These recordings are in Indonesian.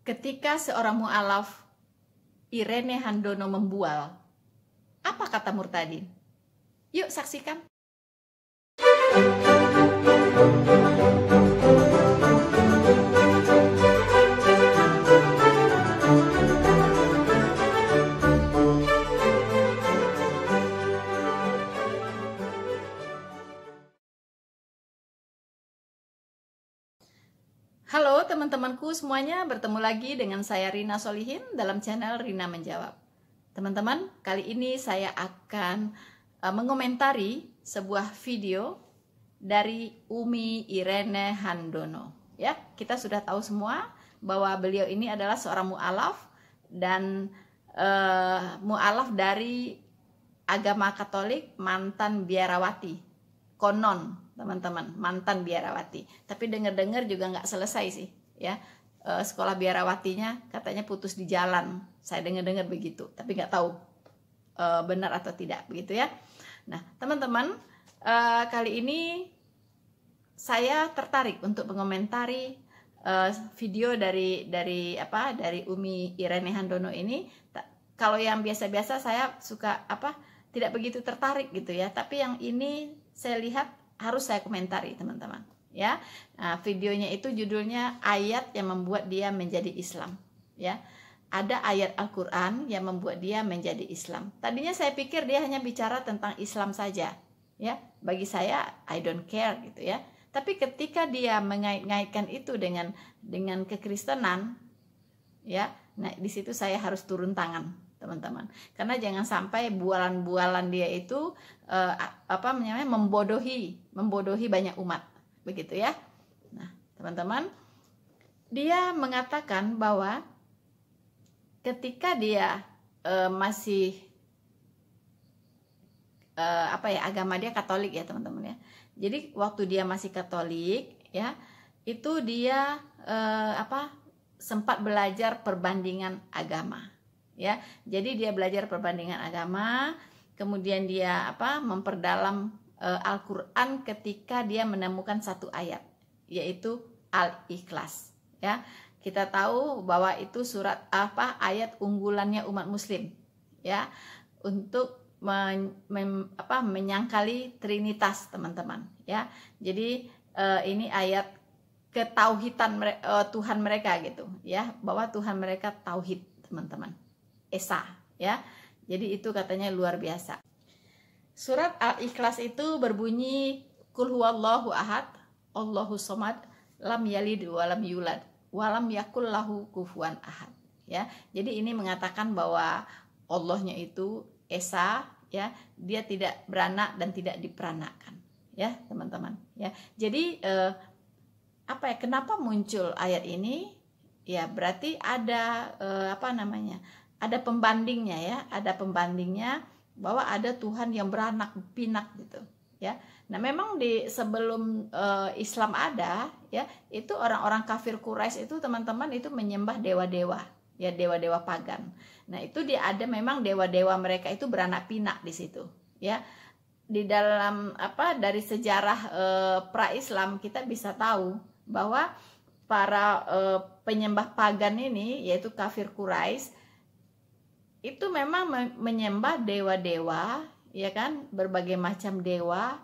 Ketika seorang mu'alaf Irene Handono membual, apa kata Murtadin? Yuk saksikan. Halo teman-temanku semuanya, bertemu lagi dengan saya Rina Solihin dalam channel Rina Menjawab. Teman-teman, kali ini saya akan mengomentari sebuah video dari Umi Irene Handono. Ya, kita sudah tahu semua bahwa beliau ini adalah seorang mu'alaf dan mu'alaf dari agama Katolik, mantan biarawati. Konon teman-teman, mantan biarawati. Tapi dengar-dengar juga nggak selesai sih, ya. Sekolah biarawatinya katanya putus di jalan. Saya dengar-dengar begitu, tapi nggak tahu benar atau tidak, begitu ya. Nah, teman-teman, kali ini saya tertarik untuk mengomentari video dari Umi Irene Handono ini. Kalau yang biasa-biasa saya suka tidak begitu tertarik gitu ya. Tapi yang ini saya lihat harus saya komentari teman-teman ya. Nah, videonya itu judulnya ayat yang membuat dia menjadi Islam ya. Ada ayat Al-Quran yang membuat dia menjadi Islam. Tadinya saya pikir dia hanya bicara tentang Islam saja ya. Bagi saya I don't care gitu ya. Tapi ketika dia mengait-ngaitkan itu dengan kekristenan ya, nah di situ saya harus turun tangan teman-teman, karena jangan sampai bualan-bualan dia itu membodohi banyak umat, begitu ya. Nah, teman-teman, dia mengatakan bahwa ketika dia masih agama dia Katolik ya teman-teman ya. Jadi waktu dia masih Katolik ya, itu dia sempat belajar perbandingan agama. Ya, jadi dia belajar perbandingan agama, kemudian dia memperdalam Al-Quran ketika dia menemukan satu ayat, yaitu Al-Ikhlas. Ya, kita tahu bahwa itu surat ayat unggulannya umat Muslim, ya, untuk menyangkali Trinitas, teman-teman. Ya, jadi ini ayat ketauhidan Tuhan mereka gitu, ya, bahwa Tuhan mereka tauhid, teman-teman. Esa ya. Jadi itu katanya luar biasa. Surat Al-Ikhlas itu berbunyi Qul huwallahu ahad, Allahu somad, lam yalid walam yulad, walam yakul lahu kufuwan ahad. Ya. Jadi ini mengatakan bahwa Allahnya itu Esa ya, dia tidak beranak dan tidak diperanakan. Ya, teman-teman ya. Jadi kenapa muncul ayat ini? Ya, berarti ada ada pembandingnya ya, ada pembandingnya bahwa ada Tuhan yang beranak pinak gitu ya. Nah, memang di sebelum Islam ada ya, itu orang-orang kafir Quraisy itu teman-teman itu menyembah dewa-dewa ya, dewa-dewa pagan. Nah, itu dia ada memang dewa-dewa mereka itu beranak pinak di situ ya. Di dalam dari sejarah pra-Islam kita bisa tahu bahwa para penyembah pagan ini yaitu kafir Quraisy itu memang menyembah dewa-dewa ya kan, berbagai macam dewa.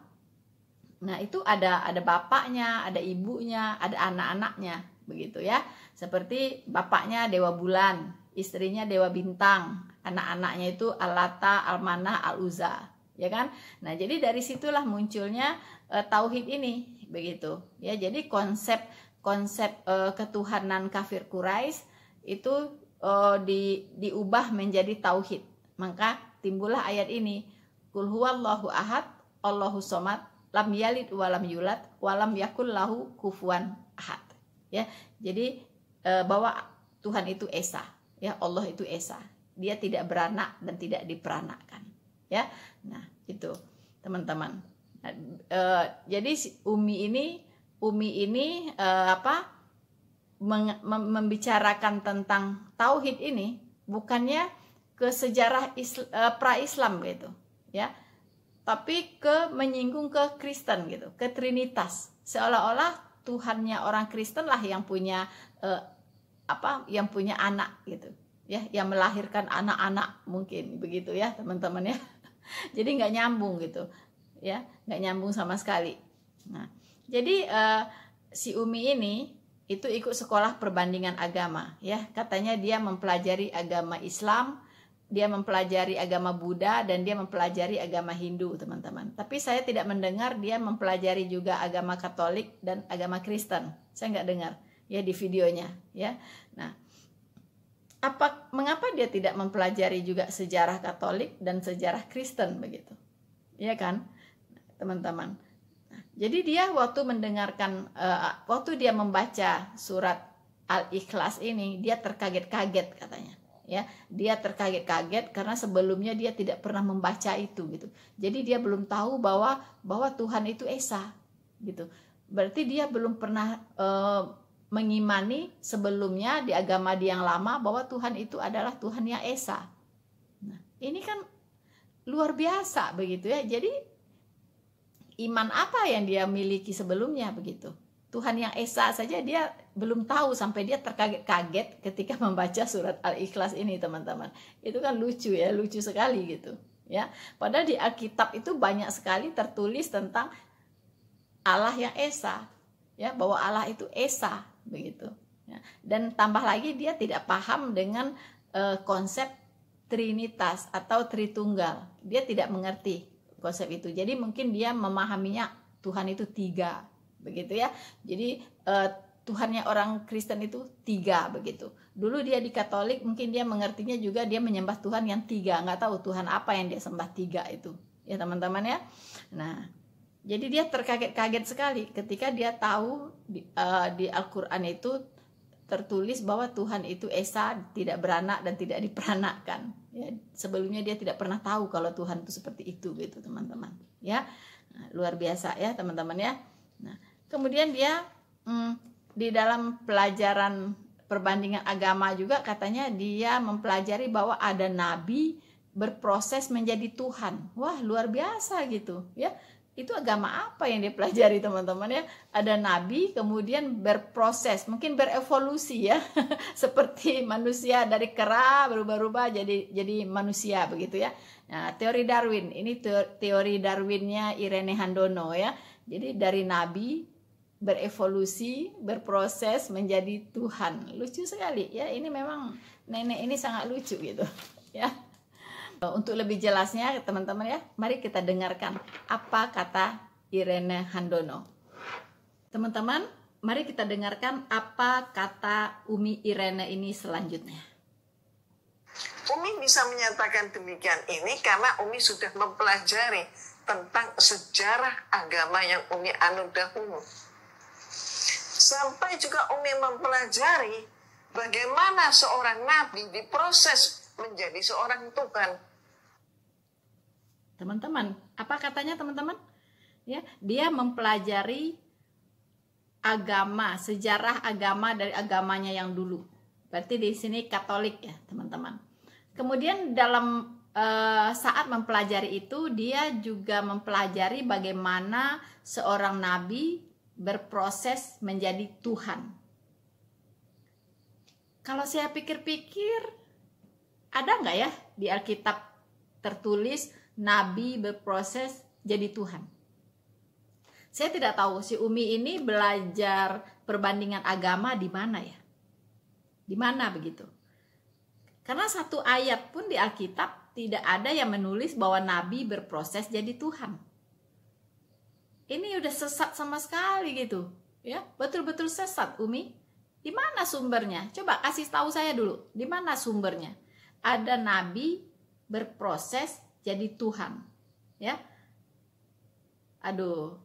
Nah, itu ada bapaknya, ada ibunya, ada anak-anaknya begitu ya. Seperti bapaknya dewa bulan, istrinya dewa bintang, anak-anaknya itu Al-Lata, Al-Manah, Al-Uzza ya kan. Nah, jadi dari situlah munculnya tauhid ini begitu ya. Jadi konsep ketuhanan kafir Quraisy itu diubah menjadi tauhid. Maka timbullah ayat ini, Qul huwallahu ahad, Allahu somad, lam yalid walam yulad, walam yakul lahu kufuwan ahad. Ya, jadi bahwa Tuhan itu Esa, ya, Allah itu Esa. Dia tidak beranak dan tidak diperanakkan. Ya. Nah, itu teman-teman. Jadi Umi ini membicarakan tentang tauhid ini bukannya ke sejarah pra-Islam gitu ya, tapi menyinggung ke Kristen gitu, ke Trinitas, seolah-olah Tuhannya orang Kristen lah yang punya yang punya anak gitu ya, yang melahirkan anak-anak mungkin begitu ya teman-teman ya. Jadi nggak nyambung gitu ya, nggak nyambung sama sekali. Nah, jadi si Umi ini itu ikut sekolah perbandingan agama ya, katanya dia mempelajari agama Islam, dia mempelajari agama Buddha, dan dia mempelajari agama Hindu teman-teman. Tapi saya tidak mendengar dia mempelajari juga agama Katolik dan agama Kristen, saya nggak dengar ya di videonya ya. Nah, mengapa dia tidak mempelajari juga sejarah Katolik dan sejarah Kristen begitu, ya kan teman-teman? Nah, jadi dia waktu mendengarkan, waktu dia membaca surat Al-Ikhlas ini, dia terkaget-kaget katanya, ya. Dia terkaget-kaget karena sebelumnya dia tidak pernah membaca itu gitu. Jadi dia belum tahu bahwa Tuhan itu esa, gitu. Berarti dia belum pernah mengimani sebelumnya di agama dia yang lama bahwa Tuhan itu adalah Tuhan yang esa. Nah, ini kan luar biasa begitu ya. Jadi iman apa yang dia miliki sebelumnya begitu? Tuhan yang esa saja dia belum tahu, sampai dia terkaget-kaget ketika membaca surat Al-Ikhlas ini teman-teman. Itu kan lucu ya, lucu sekali gitu ya. Padahal di Alkitab itu banyak sekali tertulis tentang Allah yang esa ya, bahwa Allah itu esa begitu ya. Dan tambah lagi dia tidak paham dengan konsep Trinitas atau Tritunggal, dia tidak mengerti konsep itu. Jadi mungkin dia memahaminya Tuhan itu 3 begitu ya. Jadi Tuhannya orang Kristen itu 3 begitu. Dulu dia di Katolik mungkin dia mengertinya juga dia menyembah Tuhan yang 3, nggak tahu Tuhan apa yang dia sembah 3 itu ya teman-teman ya. Nah, jadi dia terkaget-kaget sekali ketika dia tahu di Al-Quran itu tertulis bahwa Tuhan itu esa, tidak beranak dan tidak diperanakkan ya. Sebelumnya dia tidak pernah tahu kalau Tuhan itu seperti itu gitu teman-teman ya. Nah, luar biasa ya teman-teman ya. Nah, kemudian dia di dalam pelajaran perbandingan agama juga katanya dia mempelajari bahwa ada nabi berproses menjadi Tuhan. Wah, luar biasa gitu ya. Itu agama apa yang dipelajari teman-teman ya? Ada nabi kemudian berproses, mungkin berevolusi ya. Seperti manusia dari kera berubah-ubah jadi manusia begitu ya. Nah, teori Darwin, ini teori Darwinnya Irene Handono ya. Jadi dari nabi berevolusi, berproses menjadi Tuhan. Lucu sekali ya. Ini memang nenek ini sangat lucu gitu ya. Untuk lebih jelasnya teman-teman ya, mari kita dengarkan apa kata Irene Handono. Teman-teman, mari kita dengarkan apa kata Umi Irene ini selanjutnya. Umi bisa menyatakan demikian ini karena Umi sudah mempelajari tentang sejarah agama yang Umi anut dahulu. Sampai juga Umi mempelajari bagaimana seorang nabi diproses menjadi seorang Tuhan. Teman-teman, apa katanya teman-teman? Ya, dia mempelajari agama, sejarah agama dari agamanya yang dulu. Berarti di sini Katolik ya, teman-teman. Kemudian dalam saat mempelajari itu, dia juga mempelajari bagaimana seorang nabi berproses menjadi Tuhan. Kalau saya pikir-pikir, ada nggak ya di Alkitab tertulis nabi berproses jadi Tuhan? Saya tidak tahu si Umi ini belajar perbandingan agama di mana ya? Di mana begitu? Karena satu ayat pun di Alkitab tidak ada yang menulis bahwa nabi berproses jadi Tuhan. Ini udah sesat sama sekali gitu, ya, betul-betul sesat Umi. Di mana sumbernya? Coba kasih tahu saya dulu. Di mana sumbernya? Ada nabi berproses jadi Tuhan, ya. Aduh,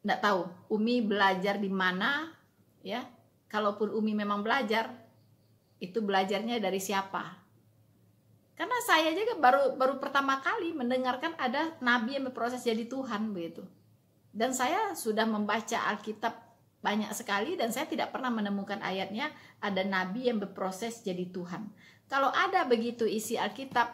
nggak tahu Umi belajar di mana, ya. Kalaupun Umi memang belajar, itu belajarnya dari siapa? Karena saya juga baru pertama kali mendengarkan ada nabi yang berproses jadi Tuhan begitu. Dan saya sudah membaca Alkitab banyak sekali dan saya tidak pernah menemukan ayatnya ada nabi yang berproses jadi Tuhan. Kalau ada begitu isi Alkitab,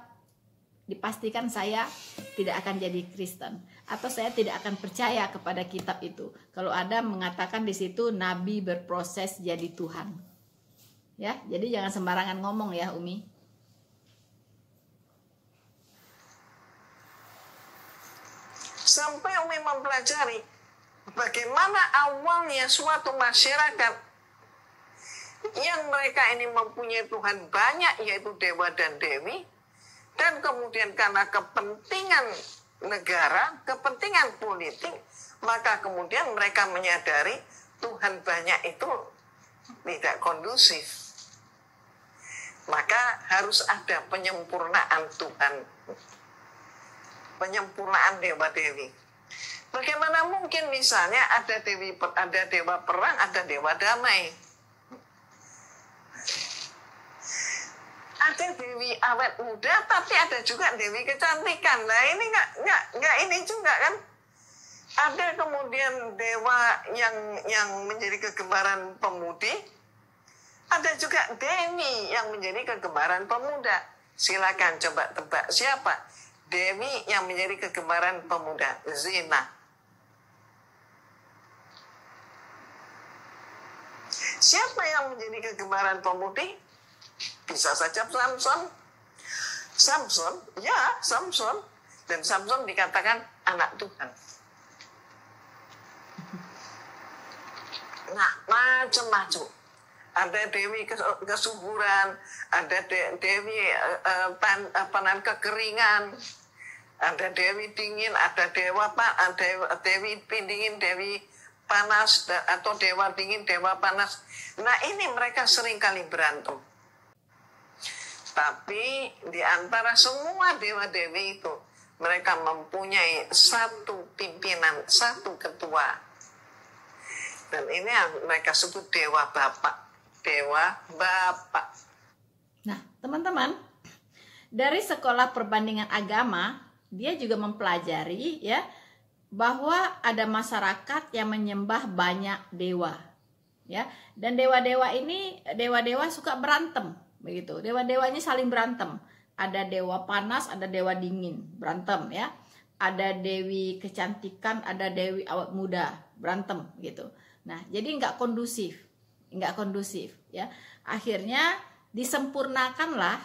dipastikan saya tidak akan jadi Kristen atau saya tidak akan percaya kepada kitab itu. Kalau ada mengatakan di situ nabi berproses jadi Tuhan. Ya, jadi jangan sembarangan ngomong ya, Umi. Sampai Umi mempelajari bagaimana awalnya suatu masyarakat yang mereka ini mempunyai Tuhan banyak, yaitu dewa dan dewi, dan kemudian karena kepentingan negara, kepentingan politik, maka kemudian mereka menyadari Tuhan banyak itu tidak kondusif. Maka harus ada penyempurnaan Tuhan, penyempurnaan dewa-dewi. Bagaimana mungkin misalnya ada dewa perang, ada dewa damai, ada dewi awet muda, tapi ada juga dewi kecantikan. Nah ini nggak ini juga kan. Ada kemudian dewa yang menjadi kegemaran pemudi. Ada juga dewi yang menjadi kegemaran pemuda. Silakan coba tebak siapa dewi yang menjadi kegemaran pemuda? Zina. Siapa yang menjadi kegemaran pemudi? Bisa saja Samson. Samson, ya Samson. Dan Samson dikatakan anak Tuhan. Nah, macam-macam. Ada dewi kesuburan, ada dewi kekeringan, ada dewi dingin, ada dewi dingin, dewi panas, atau dewa dingin, dewa panas. Nah ini mereka seringkali berantem. Tapi di antara semua dewa-dewi itu, mereka mempunyai satu pimpinan, satu ketua. Dan ini yang mereka sebut dewa bapak. Dewa bapak. Nah, teman-teman, dari sekolah perbandingan agama, dia juga mempelajari ya bahwa ada masyarakat yang menyembah banyak dewa. Ya, dan dewa-dewa ini dewa-dewa suka berantem, begitu. Dewa-dewanya saling berantem. Ada dewa panas, ada dewa dingin, berantem ya. Ada dewi kecantikan, ada dewi awet muda, berantem gitu. Nah, jadi nggak kondusif ya. Akhirnya disempurnakanlah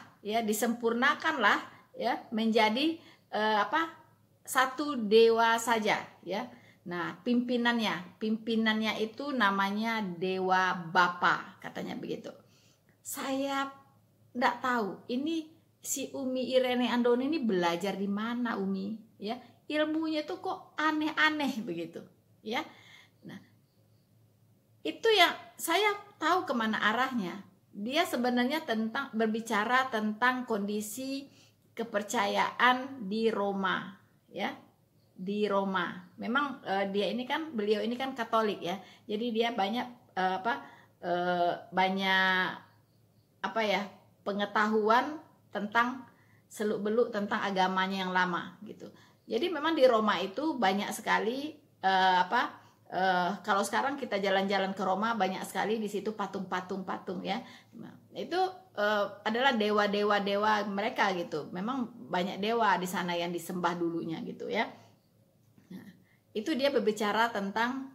ya menjadi satu dewa saja ya. Nah, pimpinannya itu namanya Dewa Bapa, katanya begitu. Saya enggak tahu ini si Umi Irene Andoni ini belajar di mana, Umi ya. Ilmunya tuh kok aneh-aneh begitu ya. Nah, itu yang saya tahu kemana arahnya. Dia sebenarnya berbicara tentang kondisi kepercayaan di Roma ya, di Roma. Memang beliau ini kan Katolik ya, jadi dia banyak pengetahuan tentang seluk-beluk tentang agamanya yang lama gitu. Jadi memang di Roma itu banyak sekali kalau sekarang kita jalan-jalan ke Roma, banyak sekali di situ patung-patung ya. Itu adalah dewa-dewa mereka gitu. Memang banyak dewa di sana yang disembah dulunya gitu ya. Nah, itu dia berbicara tentang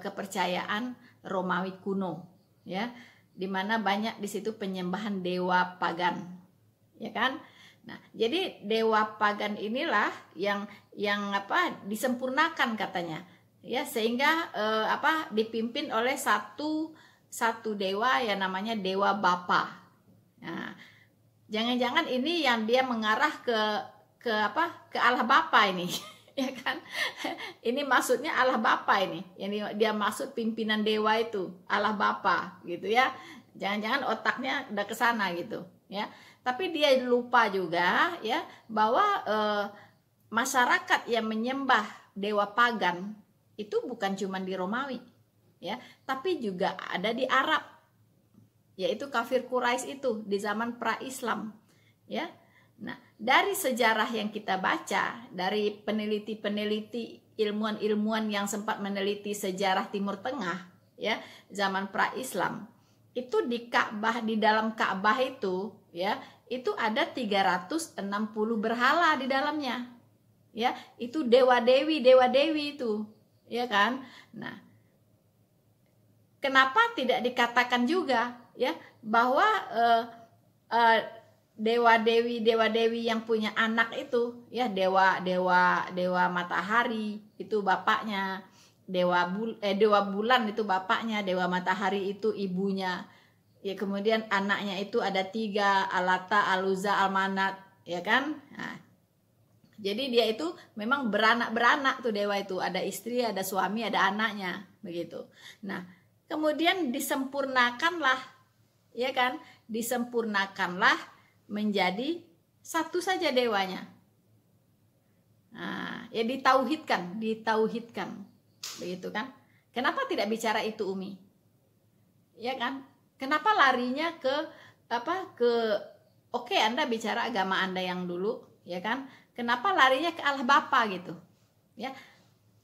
kepercayaan Romawi kuno ya, di mana banyak di situ penyembahan dewa pagan. Ya kan? Nah, jadi dewa pagan inilah yang disempurnakan katanya. Ya, sehingga dipimpin oleh satu dewa yang namanya Dewa Bapa. Nah, jangan-jangan ini yang dia mengarah ke Allah Bapa ini, ya kan? Ini maksudnya Allah Bapa ini. Yang dia maksud pimpinan dewa itu Allah Bapa gitu ya. Jangan-jangan otaknya udah ke sana gitu, ya. Tapi dia lupa juga ya bahwa masyarakat yang menyembah dewa pagan itu bukan cuma di Romawi ya, tapi juga ada di Arab, yaitu kafir Quraisy itu di zaman pra-Islam ya. Nah, dari sejarah yang kita baca, dari peneliti-peneliti, ilmuwan-ilmuwan yang sempat meneliti sejarah Timur Tengah ya, zaman pra-Islam, itu di Ka'bah, di dalam Ka'bah itu ya, itu ada 360 berhala di dalamnya ya. Itu dewa-dewi itu ya kan. Nah, kenapa tidak dikatakan juga ya bahwa dewa-dewi yang punya anak itu ya dewa matahari itu bapaknya, dewa bulan itu bapaknya, dewa matahari itu ibunya. Ya kemudian anaknya itu ada 3, Alata, Aluza, Almanat, ya kan? Nah, jadi dia itu memang beranak tuh dewa itu, ada istri, ada suami, ada anaknya, begitu. Nah, kemudian disempurnakanlah, ya kan? Disempurnakanlah menjadi satu saja dewanya. Nah, ya ditauhidkan, begitu kan? Kenapa tidak bicara itu Umi? Ya kan? Kenapa larinya ke oke, Anda bicara agama Anda yang dulu, ya kan? Kenapa larinya ke Allah Bapa gitu? Ya.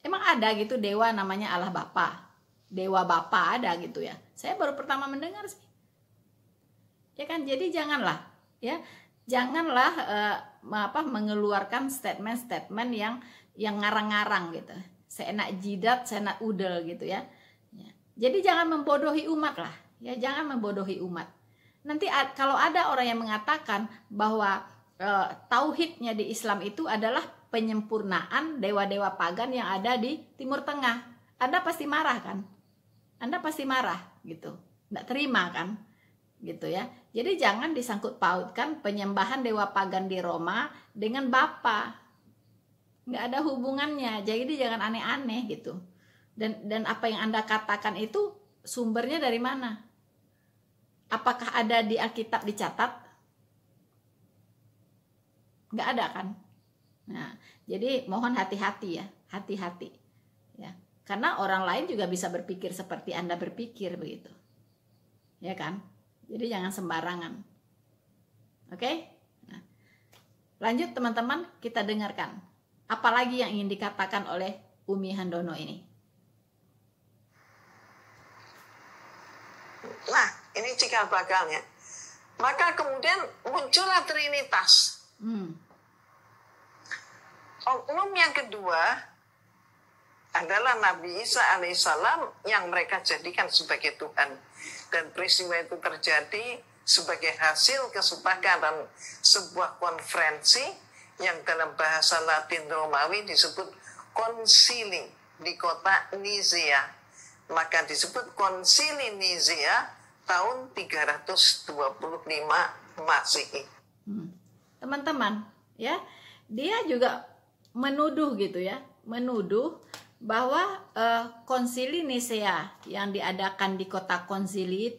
Emang ada gitu dewa namanya Allah Bapa. Dewa Bapa ada gitu ya. Saya baru pertama mendengar sih. Ya kan? Jadi janganlah mengeluarkan statement-statement yang ngarang-ngarang gitu. Seenak jidat, seenak udel gitu ya. Jadi jangan membodohi umat lah. Ya, jangan membodohi umat. Nanti kalau ada orang yang mengatakan bahwa tauhidnya di Islam itu adalah penyempurnaan dewa-dewa pagan yang ada di Timur Tengah, Anda pasti marah kan? Anda pasti marah gitu, nggak terima kan? Gitu ya. Jadi jangan disangkut pautkan penyembahan dewa pagan di Roma dengan Bapa. Nggak ada hubungannya. Jadi jangan aneh-aneh gitu. Dan apa yang Anda katakan itu sumbernya dari mana? Apakah ada di Alkitab dicatat? Nggak ada kan? Nah, jadi mohon hati-hati ya, hati-hati ya. Karena orang lain juga bisa berpikir seperti Anda berpikir begitu. Ya kan? Jadi jangan sembarangan. Oke? Nah, lanjut teman-teman, kita dengarkan. Apalagi yang ingin dikatakan oleh Umi Handono ini? Nah, ini cikal bakalnya. Maka kemudian muncullah Trinitas. Oknum yang kedua adalah Nabi Isa alaihissalam yang mereka jadikan sebagai Tuhan. Dan peristiwa itu terjadi sebagai hasil kesepakatan sebuah konferensi yang dalam bahasa Latin Romawi disebut konsili di kota Nizea. Maka disebut konsili Nizea tahun 325 Masehi. Teman-teman, ya, dia juga menuduh gitu ya, menuduh bahwa konsili Nisea yang diadakan di kota konsili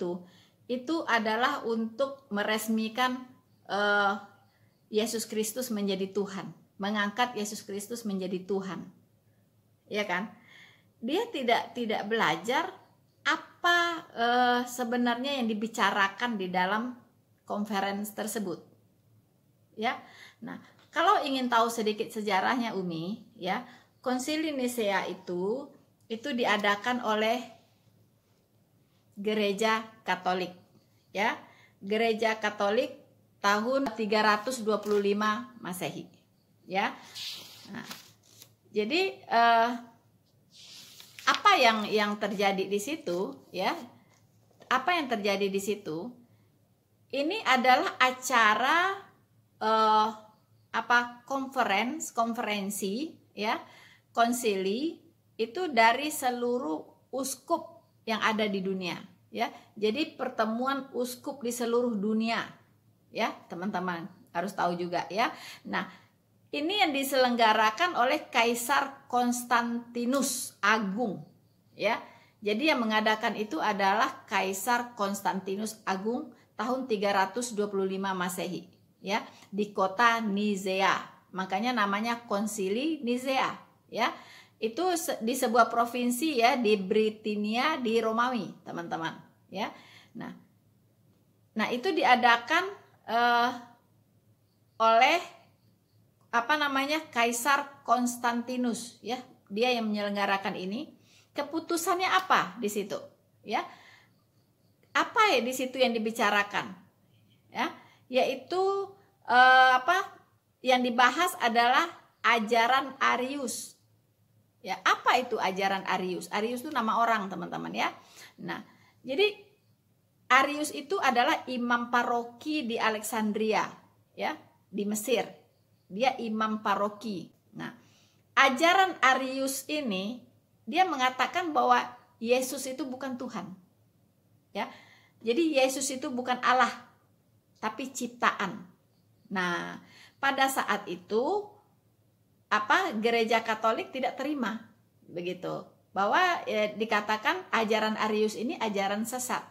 itu adalah untuk meresmikan Yesus Kristus menjadi Tuhan, mengangkat Yesus Kristus menjadi Tuhan, ya kan? Dia tidak belajar apa sebenarnya yang dibicarakan di dalam konferensi tersebut, ya. Nah, kalau ingin tahu sedikit sejarahnya Umi, ya, Konsili Nisea itu diadakan oleh Gereja Katolik, ya, Gereja Katolik tahun 325 Masehi, ya. Nah, jadi apa yang terjadi di situ, ya? Apa yang terjadi di situ? Ini adalah acara konferensi, ya, konsili itu dari seluruh uskup yang ada di dunia, ya. Jadi pertemuan uskup di seluruh dunia, ya, teman-teman harus tahu juga, ya. Nah, ini yang diselenggarakan oleh Kaisar Konstantinus Agung, ya. Jadi yang mengadakan itu adalah Kaisar Konstantinus Agung tahun 325 Masehi, ya, di kota Nizea. Makanya namanya Konsili Nizea, ya. Itu di sebuah provinsi, ya, di Britania, di Romawi, teman-teman, ya. Nah, itu diadakan oleh Kaisar Konstantinus, ya. Dia yang menyelenggarakan ini. Keputusannya apa di situ, ya? Apa ya di situ yang dibicarakan, ya? Yaitu yang dibahas adalah ajaran Arius. Ya, apa itu ajaran Arius? Arius itu nama orang, teman-teman, ya. Nah, jadi Arius itu adalah imam paroki di Alexandria, ya, di Mesir. Dia imam paroki. Nah, ajaran Arius ini dia mengatakan bahwa Yesus itu bukan Tuhan. Ya. Jadi Yesus itu bukan Allah, tapi ciptaan. Nah, pada saat itu gereja Katolik tidak terima begitu. Bahwa dikatakan ajaran Arius ini ajaran sesat.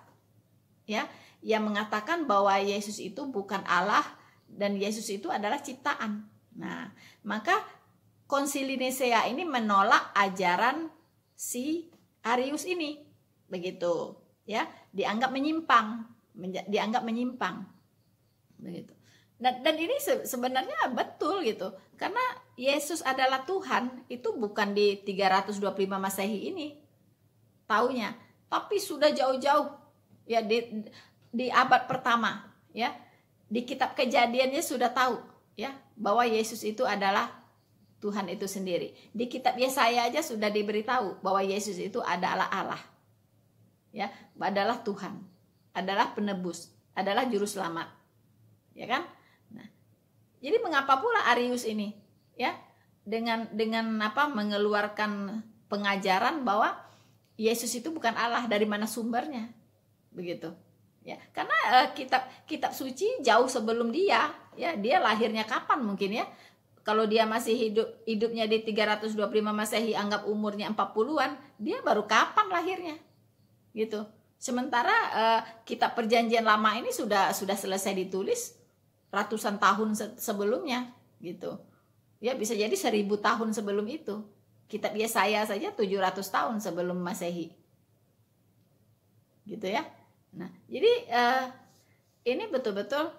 Ya, yang mengatakan bahwa Yesus itu bukan Allah dan Yesus itu adalah ciptaan. Nah, maka Konsili Nisea ini menolak ajaran si Arius ini, begitu, ya, dianggap menyimpang, begitu. Dan ini sebenarnya betul gitu, karena Yesus adalah Tuhan itu bukan di 325 Masehi ini, taunya, tapi sudah jauh-jauh. Ya, di abad pertama, ya, di kitab Kejadiannya sudah tahu, ya, bahwa Yesus itu adalah Tuhan itu sendiri. Di kitab Yesaya aja sudah diberitahu bahwa Yesus itu adalah Allah, ya, adalah Tuhan, adalah penebus, adalah juru selamat, ya kan? Nah, jadi mengapa pula Arius ini, ya, dengan mengeluarkan pengajaran bahwa Yesus itu bukan Allah, dari mana sumbernya? Begitu, ya, karena kitab suci jauh sebelum dia, ya, dia lahirnya kapan mungkin, ya, kalau dia masih hidupnya di 325 Masehi, anggap umurnya 40-an, dia baru kapan lahirnya, gitu. Sementara kitab Perjanjian Lama ini sudah selesai ditulis ratusan tahun sebelumnya, gitu, ya, bisa jadi 1000 tahun sebelum itu. Kitab Yesaya saja 700 tahun sebelum Masehi, gitu, ya. Nah, jadi ini betul-betul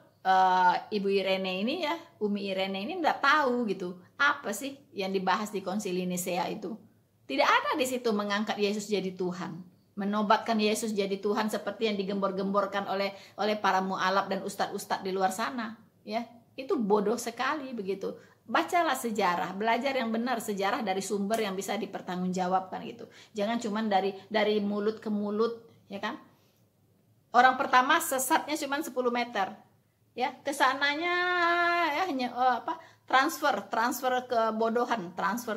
Ibu Irene ini, ya, Umi Irene ini nggak tahu gitu apa sih yang dibahas di Konsili Nisea itu. Tidak ada di situ mengangkat Yesus jadi Tuhan, menobatkan Yesus jadi Tuhan seperti yang digembor-gemborkan oleh para mualaf dan ustadz-ustadz di luar sana, ya. Itu bodoh sekali begitu. Bacalah sejarah, belajar yang benar sejarah dari sumber yang bisa dipertanggungjawabkan gitu. Jangan cuman dari mulut ke mulut, ya kan? Orang pertama sesatnya cuma 10 meter. Ya, kesananya, ya, hanya transfer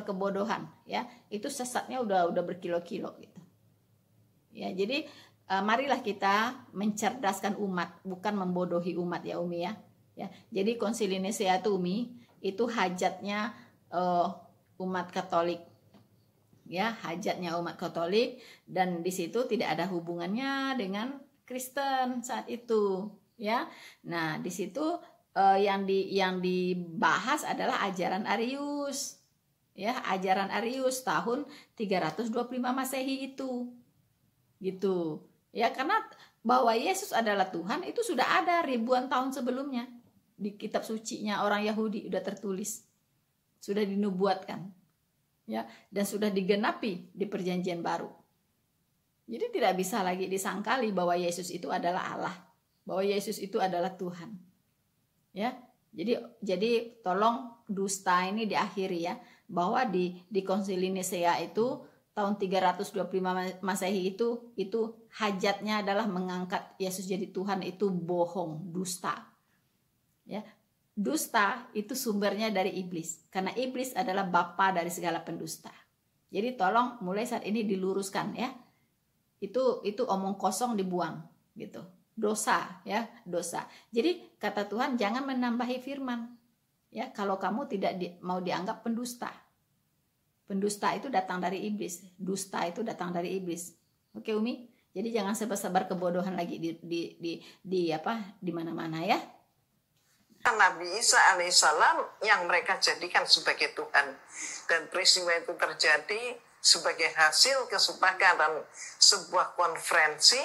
kebodohan, ya. Itu sesatnya udah berkilo-kilo gitu. Ya, jadi marilah kita mencerdaskan umat, bukan membodohi umat, ya Umi, ya. Ya, jadi Konsili Nisea itu, Umi, itu hajatnya umat Katolik. Ya, hajatnya umat Katolik, dan di situ tidak ada hubungannya dengan Kristen saat itu, ya. Nah, di situ yang dibahas adalah ajaran Arius, ya, ajaran Arius tahun 325 Masehi itu, gitu, ya, karena bahwa Yesus adalah Tuhan itu sudah ada ribuan tahun sebelumnya di kitab sucinya orang Yahudi, sudah tertulis, sudah dinubuatkan, ya, dan sudah digenapi di Perjanjian Baru. Jadi tidak bisa lagi disangkali bahwa Yesus itu adalah Allah, bahwa Yesus itu adalah Tuhan, ya. Jadi tolong dusta ini diakhiri, ya, bahwa di Konsili Nisea itu tahun 325 Masehi itu hajatnya adalah mengangkat Yesus jadi Tuhan, itu bohong, dusta, ya. Dusta itu sumbernya dari iblis, karena iblis adalah bapa dari segala pendusta. Jadi tolong mulai saat ini diluruskan, ya. Itu omong kosong, dibuang gitu. Dosa, ya, dosa. Jadi kata Tuhan, jangan menambahi firman, ya, kalau kamu tidak mau dianggap pendusta. Pendusta itu datang dari iblis, dusta itu datang dari iblis. Oke, Umi? Jadi jangan sebar-sebar kebodohan lagi di mana-mana, ya. Nabi Isa alaihissalam yang mereka jadikan sebagai Tuhan, dan peristiwa itu terjadi sebagai hasil kesepakatan sebuah konferensi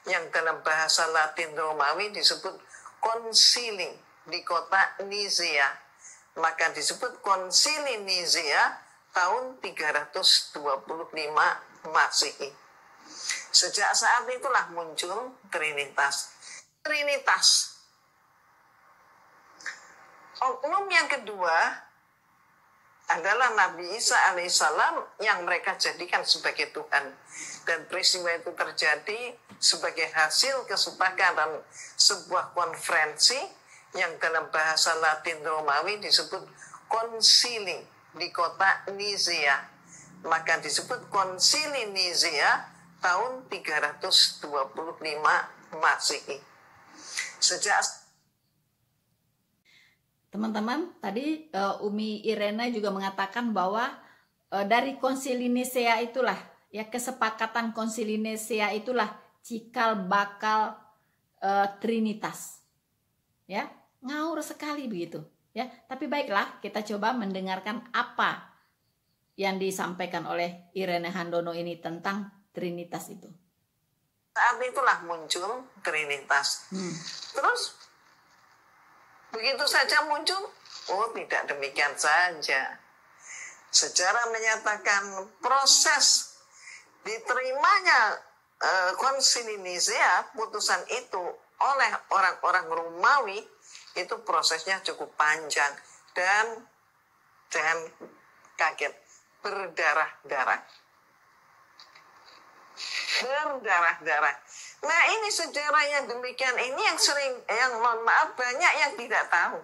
yang dalam bahasa Latin Romawi disebut konsili di kota Nizia. Maka disebut Konsili Nizia tahun 325 Masehi. Sejak saat itulah muncul Trinitas. Oknum yang kedua adalah Nabi Isa alaihissalam yang mereka jadikan sebagai Tuhan. Dan peristiwa itu terjadi sebagai hasil kesepakatan sebuah konferensi yang dalam bahasa Latin Romawi disebut konsili di kota Nizia. Maka disebut konsili Nizia tahun 325 Masehi. Sejak teman-teman, tadi Umi Irena juga mengatakan bahwa dari konsili Nisea itulah, ya, kesepakatan konsili Nisea itulah cikal bakal Trinitas. Ya, ngawur sekali begitu, ya. Tapi baiklah, kita coba mendengarkan apa yang disampaikan oleh Irene Handono ini tentang Trinitas itu. Saat itulah muncul Trinitas. Terus begitu saja muncul? Oh, tidak demikian saja. Sejarah menyatakan proses diterimanya konsili Nicea, putusan itu oleh orang-orang Romawi, itu prosesnya cukup panjang dan jangan kaget, berdarah-darah. Berdarah-darah. Nah, ini sejarah yang demikian ini yang mohon maaf banyak yang tidak tahu.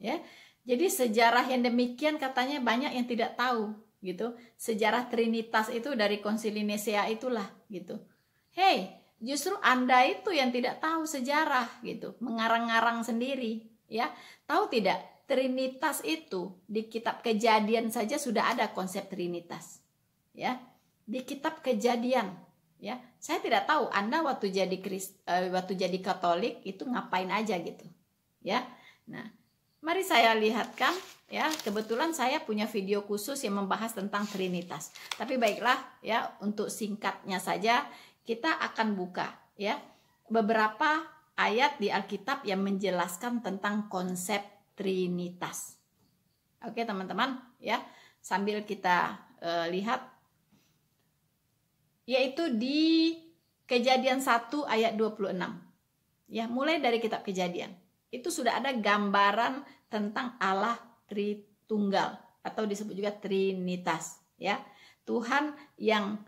Ya, jadi sejarah yang demikian katanya banyak yang tidak tahu, gitu. Sejarah Trinitas itu dari konsili Nicea itulah, gitu. Hey, justru Anda itu yang tidak tahu sejarah, gitu, mengarang-ngarang sendiri, ya. Tahu tidak? Trinitas itu di kitab Kejadian saja sudah ada konsep Trinitas, ya. Di kitab Kejadian, ya. Saya tidak tahu Anda waktu jadi Katolik itu ngapain aja gitu, ya. Nah, mari saya lihatkan, ya. Kebetulan saya punya video khusus yang membahas tentang Trinitas. Tapi baiklah, ya, untuk singkatnya saja kita akan buka, ya, beberapa ayat di Alkitab yang menjelaskan tentang konsep Trinitas. Oke, teman-teman, ya. Sambil kita lihat, yaitu di Kejadian 1 ayat 26. Ya, mulai dari kitab Kejadian. Itu sudah ada gambaran tentang Allah Tritunggal atau disebut juga Trinitas, ya. Tuhan yang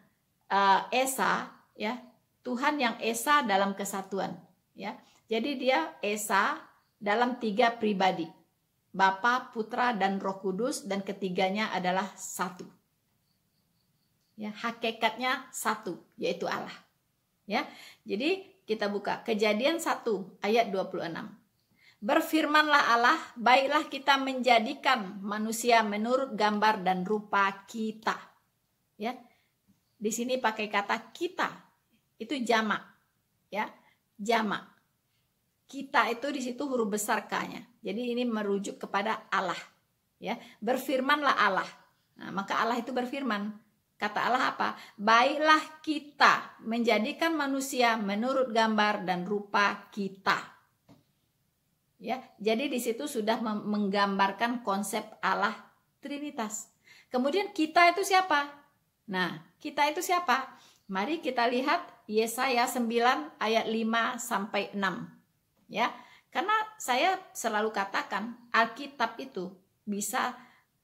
Esa, ya. Tuhan yang Esa dalam kesatuan, ya. Jadi dia Esa dalam 3 pribadi. Bapa, Putra, dan Roh Kudus, dan ketiganya adalah satu. Ya, hakikatnya satu, yaitu Allah. Ya, jadi kita buka Kejadian 1 ayat 26. Berfirmanlah Allah, baiklah kita menjadikan manusia menurut gambar dan rupa kita. Ya, di sini pakai kata kita, itu jamak, ya, jamak. Kita itu di situ huruf besar K-nya. Jadi ini merujuk kepada Allah. Ya, berfirmanlah Allah. Nah, maka Allah itu berfirman. Kata Allah apa? Baiklah kita menjadikan manusia menurut gambar dan rupa kita. Ya, jadi di situ sudah menggambarkan konsep Allah Trinitas. Kemudian kita itu siapa? Nah, kita itu siapa? Mari kita lihat Yesaya 9 ayat 5 sampai 6. Ya, karena saya selalu katakan Alkitab itu bisa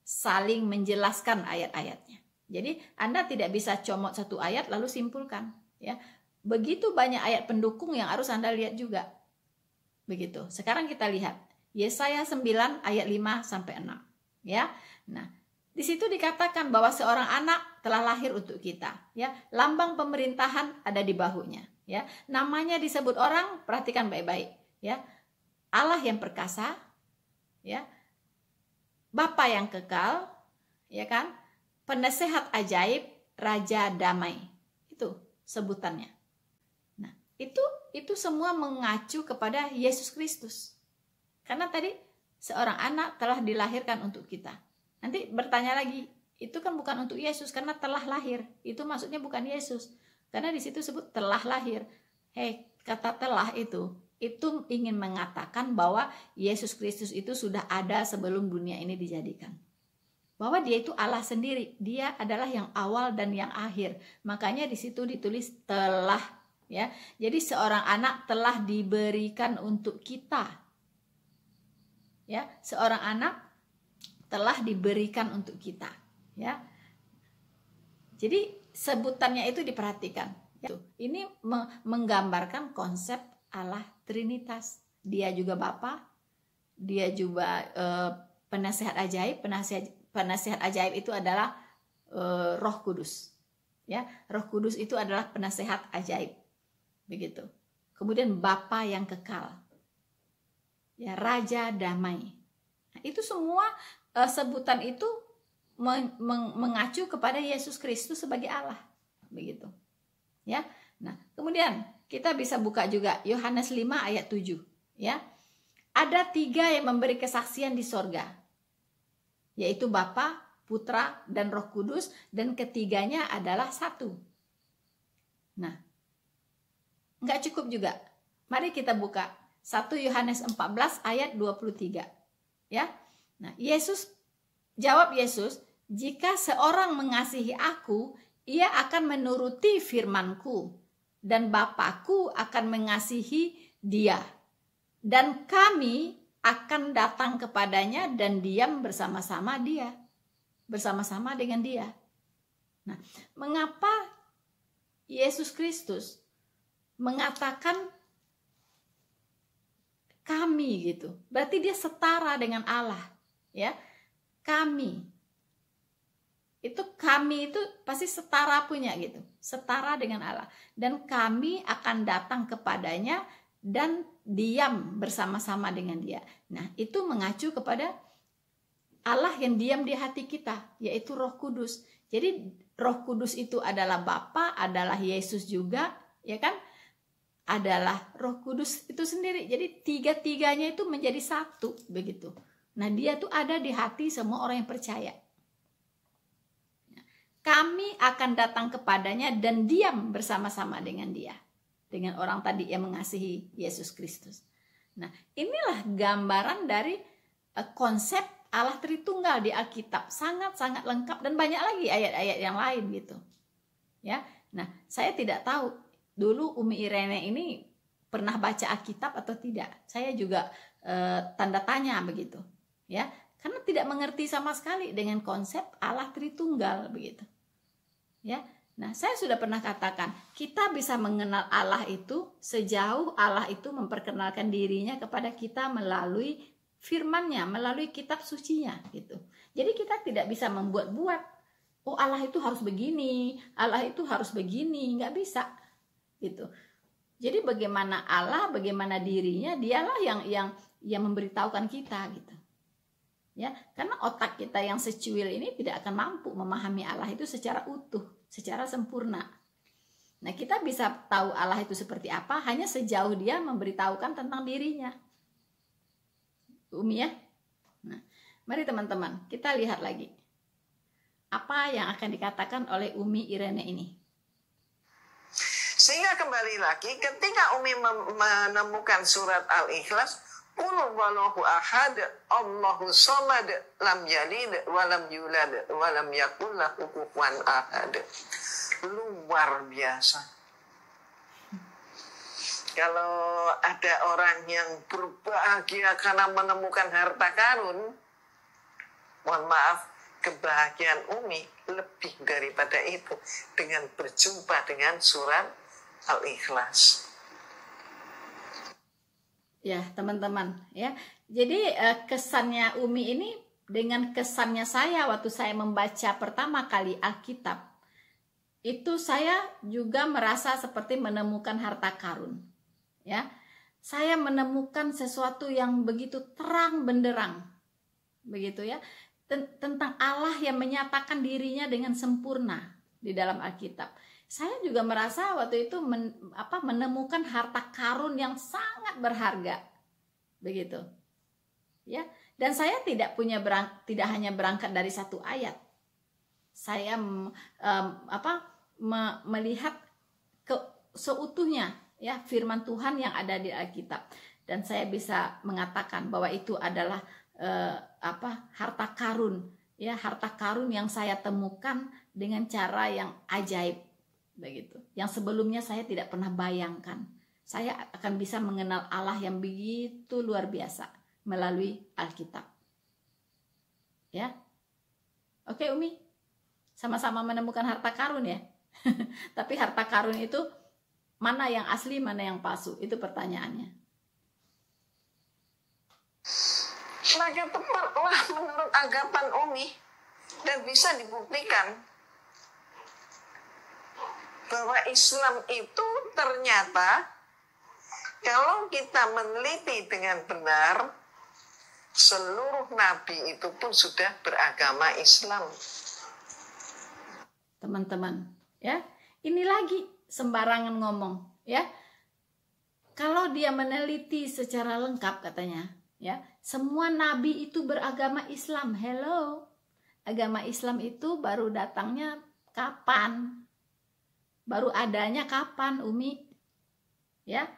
saling menjelaskan ayat-ayatnya. Jadi Anda tidak bisa comot satu ayat lalu simpulkan, ya. Begitu banyak ayat pendukung yang harus Anda lihat juga. Begitu. Sekarang kita lihat Yesaya 9 ayat 5 sampai 6, ya. Nah, di situ dikatakan bahwa seorang anak telah lahir untuk kita, ya. Lambang pemerintahan ada di bahunya, ya. Namanya disebut orang, perhatikan baik-baik, ya. Allah yang perkasa, ya. Bapa yang kekal, ya kan? Penasehat ajaib, Raja damai. Itu sebutannya. Nah, itu semua mengacu kepada Yesus Kristus. Karena tadi seorang anak telah dilahirkan untuk kita. Nanti bertanya lagi, itu kan bukan untuk Yesus karena telah lahir. Itu maksudnya bukan Yesus. Karena di situ sebut telah lahir. Kata telah itu ingin mengatakan bahwa Yesus Kristus itu sudah ada sebelum dunia ini dijadikan. Bahwa dia itu Allah sendiri, dia adalah yang awal dan yang akhir. Makanya di situ ditulis telah, ya. Jadi seorang anak telah diberikan untuk kita. Ya, seorang anak telah diberikan untuk kita, ya. Jadi sebutannya itu diperhatikan. Ini menggambarkan konsep Allah Trinitas. Dia juga Bapa, dia juga penasihat ajaib. Penasihat ajaib itu adalah Roh Kudus. Ya, Roh Kudus itu adalah penasihat ajaib. Begitu. Kemudian Bapa yang kekal. Ya, Raja damai. Nah, itu semua sebutan itu mengacu kepada Yesus Kristus sebagai Allah. Begitu. Ya. Nah, kemudian kita bisa buka juga Yohanes 5 ayat 7, ya. Ada 3 yang memberi kesaksian di sorga, yaitu Bapa, Putra, dan Roh Kudus, dan ketiganya adalah satu. Nah, nggak cukup juga. Mari kita buka 1 Yohanes 14 ayat 23. Ya. Nah, jawab Yesus, jika seorang mengasihi aku, ia akan menuruti firman-Ku, dan Bapa-Ku akan mengasihi dia. Dan kami akan datang kepadanya dan diam bersama-sama dia. Bersama-sama dengan dia. Nah, mengapa Yesus Kristus mengatakan kami gitu? Berarti dia setara dengan Allah, ya. Kami itu pasti setara punya gitu, setara dengan Allah. Dan kami akan datang kepadanya dan diam bersama-sama dengan dia. Nah, itu mengacu kepada Allah yang diam di hati kita, yaitu Roh Kudus. Jadi Roh Kudus itu adalah Bapa, adalah Yesus juga, ya kan? Adalah Roh Kudus itu sendiri. Jadi tiga-tiganya itu menjadi satu, begitu. Nah, dia tuh ada di hati semua orang yang percaya. Kami akan datang kepadanya dan diam bersama-sama dengan dia. Dengan orang tadi yang mengasihi Yesus Kristus. Nah, inilah gambaran dari konsep Allah Tritunggal di Alkitab. Sangat-sangat lengkap dan banyak lagi ayat-ayat yang lain gitu. Ya. Nah, saya tidak tahu dulu Umi Irene ini pernah baca Alkitab atau tidak. Saya juga tanda tanya begitu. Ya, karena tidak mengerti sama sekali dengan konsep Allah Tritunggal begitu. Ya. Nah, saya sudah pernah katakan, kita bisa mengenal Allah itu sejauh Allah itu memperkenalkan dirinya kepada kita melalui firman-Nya, melalui kitab sucinya gitu. Jadi kita tidak bisa membuat-buat, oh Allah itu harus begini, Allah itu harus begini, nggak bisa gitu. Jadi bagaimana Allah, bagaimana dirinya, dialah yang memberitahukan kita gitu. Ya, karena otak kita yang secuil ini tidak akan mampu memahami Allah itu secara utuh, secara sempurna. Nah, kita bisa tahu Allah itu seperti apa hanya sejauh dia memberitahukan tentang dirinya. Umi ya. Nah, mari teman-teman, kita lihat lagi. Apa yang akan dikatakan oleh Umi Irene ini? Sehingga kembali lagi ketika Umi menemukan surat Al-Ikhlas, Qul huwallahu ahad, Allahu samad, lam yalid wa lam yulad wa lam yakul lahu kufuwan ahad. Luar biasa. Kalau ada orang yang berbahagia karena menemukan harta karun, mohon maaf, kebahagiaan Umi lebih daripada itu dengan berjumpa dengan surat Al-Ikhlas. Ya, teman-teman, ya. Jadi kesannya Umi ini dengan kesannya saya waktu saya membaca pertama kali Alkitab, itu saya juga merasa seperti menemukan harta karun. Ya. Saya menemukan sesuatu yang begitu terang benderang. Begitu ya. Tentang Allah yang menyatakan dirinya dengan sempurna di dalam Alkitab. Saya juga merasa waktu itu menemukan harta karun yang sangat berharga, begitu, ya. Dan saya tidak hanya berangkat dari satu ayat. Saya melihat seutuhnya, ya, firman Tuhan yang ada di Alkitab, dan saya bisa mengatakan bahwa itu adalah harta karun, ya, harta karun yang saya temukan dengan cara yang ajaib. Begitu. Yang sebelumnya saya tidak pernah bayangkan. Saya akan bisa mengenal Allah yang begitu luar biasa melalui Alkitab. Ya. Oke Umi, sama-sama menemukan harta karun ya. Tapi harta karun itu mana yang asli, mana yang palsu? Itu pertanyaannya. Maka tepatlah menurut anggapan Umi, dan bisa dibuktikan bahwa Islam itu ternyata kalau kita meneliti dengan benar, seluruh nabi itu pun sudah beragama Islam. Teman-teman, ya. Ini lagi sembarangan ngomong, ya. Kalau dia meneliti secara lengkap katanya, ya, semua nabi itu beragama Islam. Hello. Agama Islam itu baru datangnya kapan? Baru adanya kapan, Umi? Ya.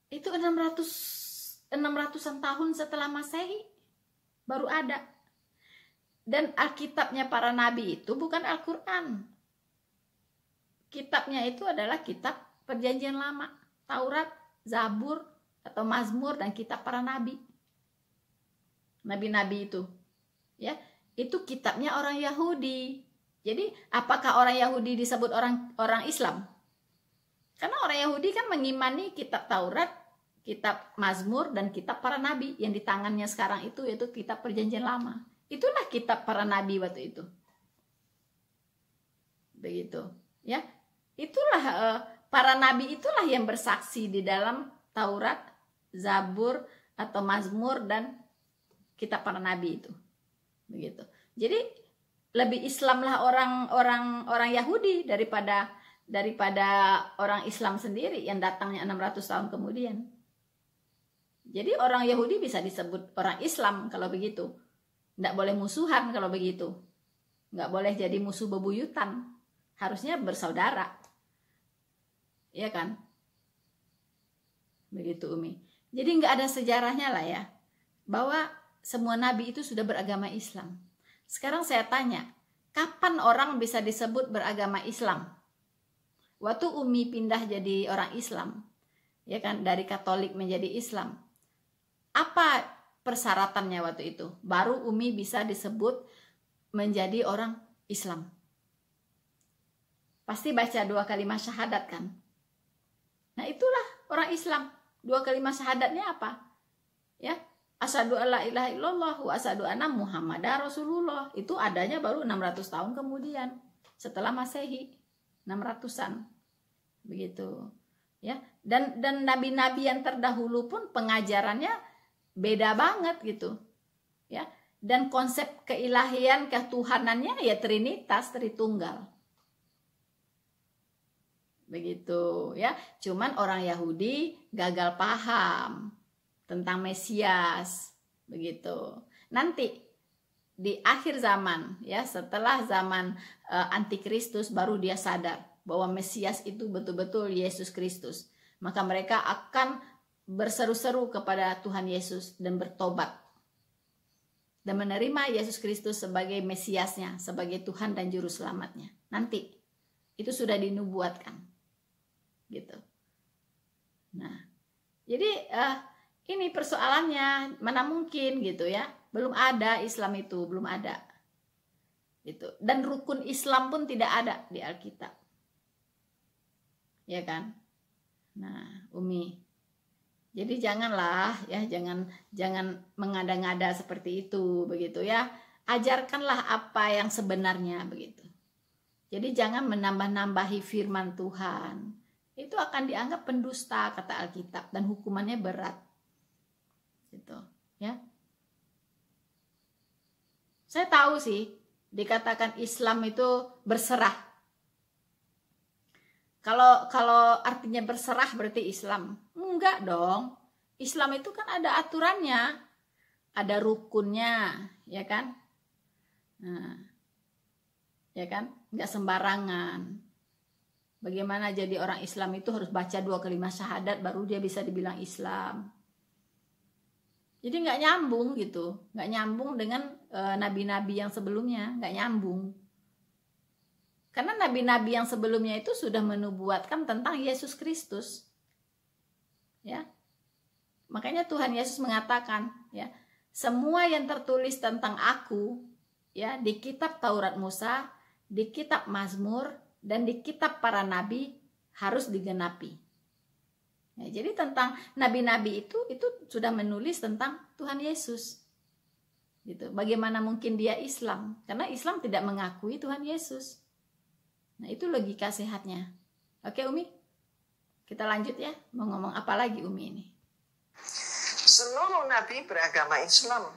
Itu 600-an tahun setelah Masehi baru ada. Dan Alkitabnya para nabi itu bukan Al-Quran. Kitabnya itu adalah kitab Perjanjian Lama, Taurat, Zabur atau Mazmur, dan kitab para nabi. Nabi-nabi itu, ya, itu kitabnya orang Yahudi. Jadi apakah orang Yahudi disebut orang Islam? Karena orang Yahudi kan mengimani kitab Taurat, kitab Mazmur, dan kitab para nabi yang di tangannya sekarang itu, yaitu kitab Perjanjian Lama. Itulah kitab para nabi waktu itu. Begitu, ya. Itulah para nabi itulah yang bersaksi di dalam Taurat, Zabur atau Mazmur dan kitab para nabi itu. Begitu. Jadi lebih Islamlah orang Yahudi daripada orang Islam sendiri yang datangnya 600 tahun kemudian. Jadi orang Yahudi bisa disebut orang Islam kalau begitu. Nggak boleh musuhan kalau begitu. Nggak boleh jadi musuh bebuyutan. Harusnya bersaudara. Iya kan? Begitu Umi. Jadi nggak ada sejarahnya lah ya. Bahwa semua nabi itu sudah beragama Islam. Sekarang saya tanya, kapan orang bisa disebut beragama Islam? Waktu Umi pindah jadi orang Islam, ya kan, dari Katolik menjadi Islam. Apa persyaratannya waktu itu? Baru Umi bisa disebut menjadi orang Islam. Pasti baca 2 kalimat syahadat kan? Nah itulah orang Islam. 2 kalimat syahadatnya apa? Ya, asyhadu alla ilaha illallah wa asyhadu anna Muhammadar Rasulullah. Itu adanya baru 600 tahun kemudian setelah Masehi, 600-an. Begitu. Ya, dan nabi-nabi yang terdahulu pun pengajarannya beda banget gitu. Ya, dan konsep keilahian, ketuhanannya ya Trinitas, Tritunggal. Begitu, ya. Cuman orang Yahudi gagal paham tentang Mesias, begitu. Nanti di akhir zaman, ya, setelah zaman Antikristus, baru dia sadar bahwa Mesias itu betul-betul Yesus Kristus. Maka mereka akan berseru-seru kepada Tuhan Yesus dan bertobat dan menerima Yesus Kristus sebagai Mesiasnya, sebagai Tuhan dan Juru Selamatnya. Nanti itu sudah dinubuatkan, gitu. Nah, jadi ini persoalannya, mana mungkin gitu ya, belum ada Islam itu, belum ada, gitu. Dan rukun Islam pun tidak ada di Alkitab, ya kan? Nah, Umi, jadi janganlah ya, jangan mengada-ngada seperti itu, begitu ya. Ajarkanlah apa yang sebenarnya, begitu. Jadi jangan menambah-nambahi firman Tuhan. Itu akan dianggap pendusta, kata Alkitab, dan hukumannya berat. Gitu, ya. Saya tahu sih dikatakan Islam itu berserah. Kalau artinya berserah berarti Islam. Enggak dong. Islam itu kan ada aturannya, ada rukunnya, ya kan? Nah, ya kan? Enggak sembarangan. Bagaimana jadi orang Islam itu harus baca 2 kalimat syahadat baru dia bisa dibilang Islam. Jadi enggak nyambung gitu, enggak nyambung dengan nabi-nabi yang sebelumnya, enggak nyambung. Karena nabi-nabi yang sebelumnya itu sudah menubuatkan tentang Yesus Kristus. Ya. Makanya Tuhan Yesus mengatakan, ya, semua yang tertulis tentang aku, ya, di kitab Taurat Musa, di kitab Mazmur, dan di kitab para nabi harus digenapi. Ya, jadi tentang nabi-nabi itu sudah menulis tentang Tuhan Yesus. Gitu. Bagaimana mungkin dia Islam? Karena Islam tidak mengakui Tuhan Yesus. Nah, itu logika sehatnya. Oke, Umi? Kita lanjut ya. Mau ngomong apa lagi Umi ini? Seluruh nabi beragama Islam.